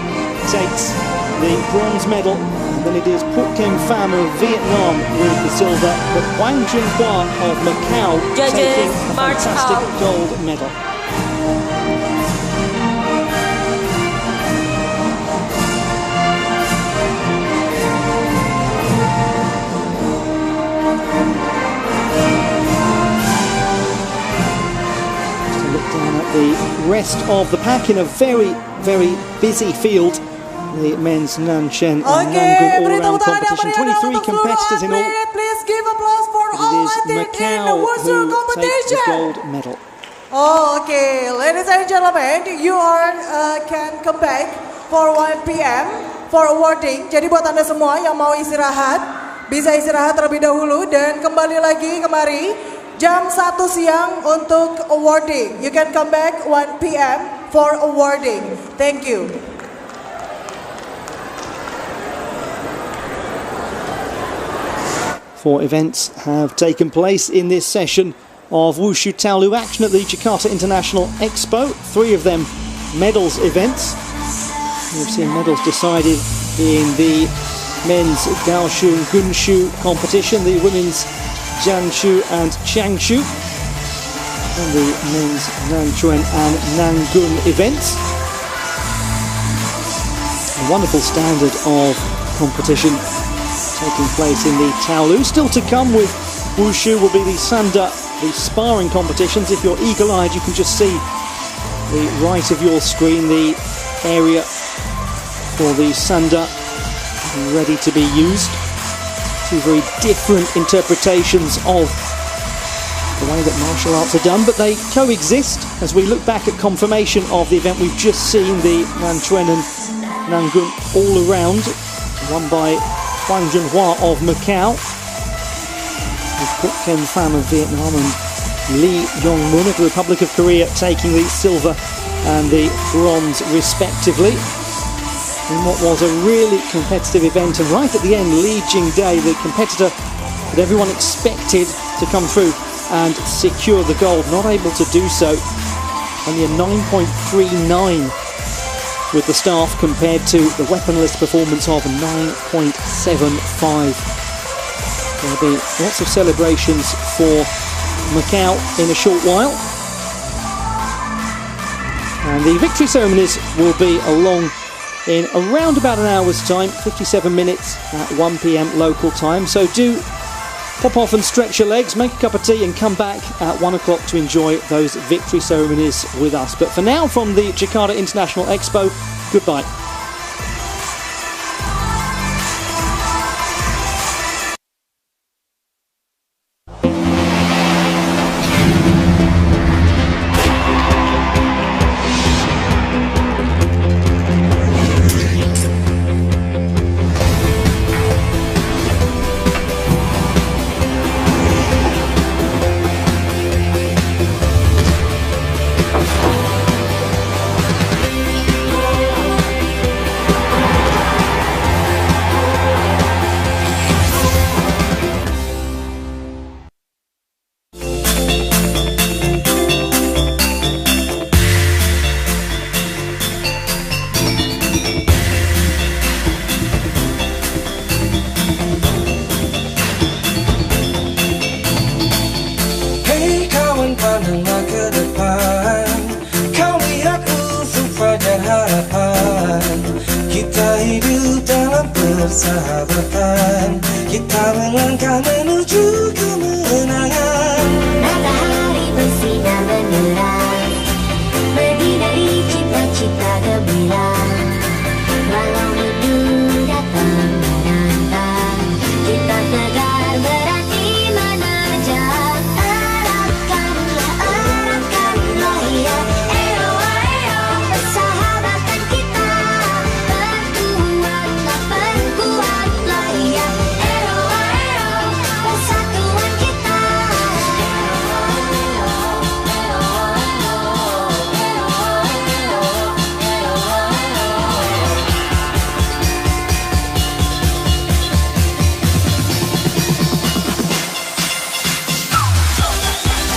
takes the bronze medal, and then it is Phuc Kem Pham of Vietnam with the silver, but Hwang Junhua of Macau taking a fantastic gold medal. The rest of the pack in a very, very busy field. The men's Nanquan and Nangun all-round competition. 23 competitors in all. Please give applause for all athletes in the Wushu Macau who takes the competition. gold medal. Okay, ladies and gentlemen, you can come back for 1 p.m. for awarding. Jadi buat Anda semua yang mau istirahat, bisa istirahat terlebih dahulu dan kembali lagi kemari. Jam 1 siang untuk awarding. You can come back 1 p.m. for awarding. Thank you. Four events have taken place in this session of Wushu Taolu action at the Jakarta International Expo. 3 of them medals events. We've seen medals decided in the men's Daoshu and Gunshu competition, the women's Jianshu and Qiangshu, and the men's Nanquan and Nangun events. A wonderful standard of competition taking place in the Taolu. Still to come with Wushu will be the Sanda, the sparring competitions. If you're eagle-eyed, you can just see the right of your screen, the area for the Sanda ready to be used. 2 very different interpretations of the way that martial arts are done, but they coexist. As we look back at confirmation of the event, we've just seen the Nanquan and Nangun all around, won by Hwang Junhua of Macau, with Phuc Kem Pham of Vietnam and Lee Yong-moon of the Republic of Korea taking the silver and the bronze respectively. In what was a really competitive event, and right at the end, Lee Jingdae, the competitor that everyone expected to come through and secure the gold, not able to do so. Only a 9.39 with the staff compared to the weaponless performance of 9.75. There'll be lots of celebrations for Macau in a short while. And the victory ceremonies will be along in around about an hour's time, 57 minutes at 1 p.m. local time. So do pop off and stretch your legs, make a cup of tea and come back at 1 o'clock to enjoy those victory ceremonies with us. But for now, from the Jakarta International Expo, goodbye. Persahabatan, kita melangkah menuju ke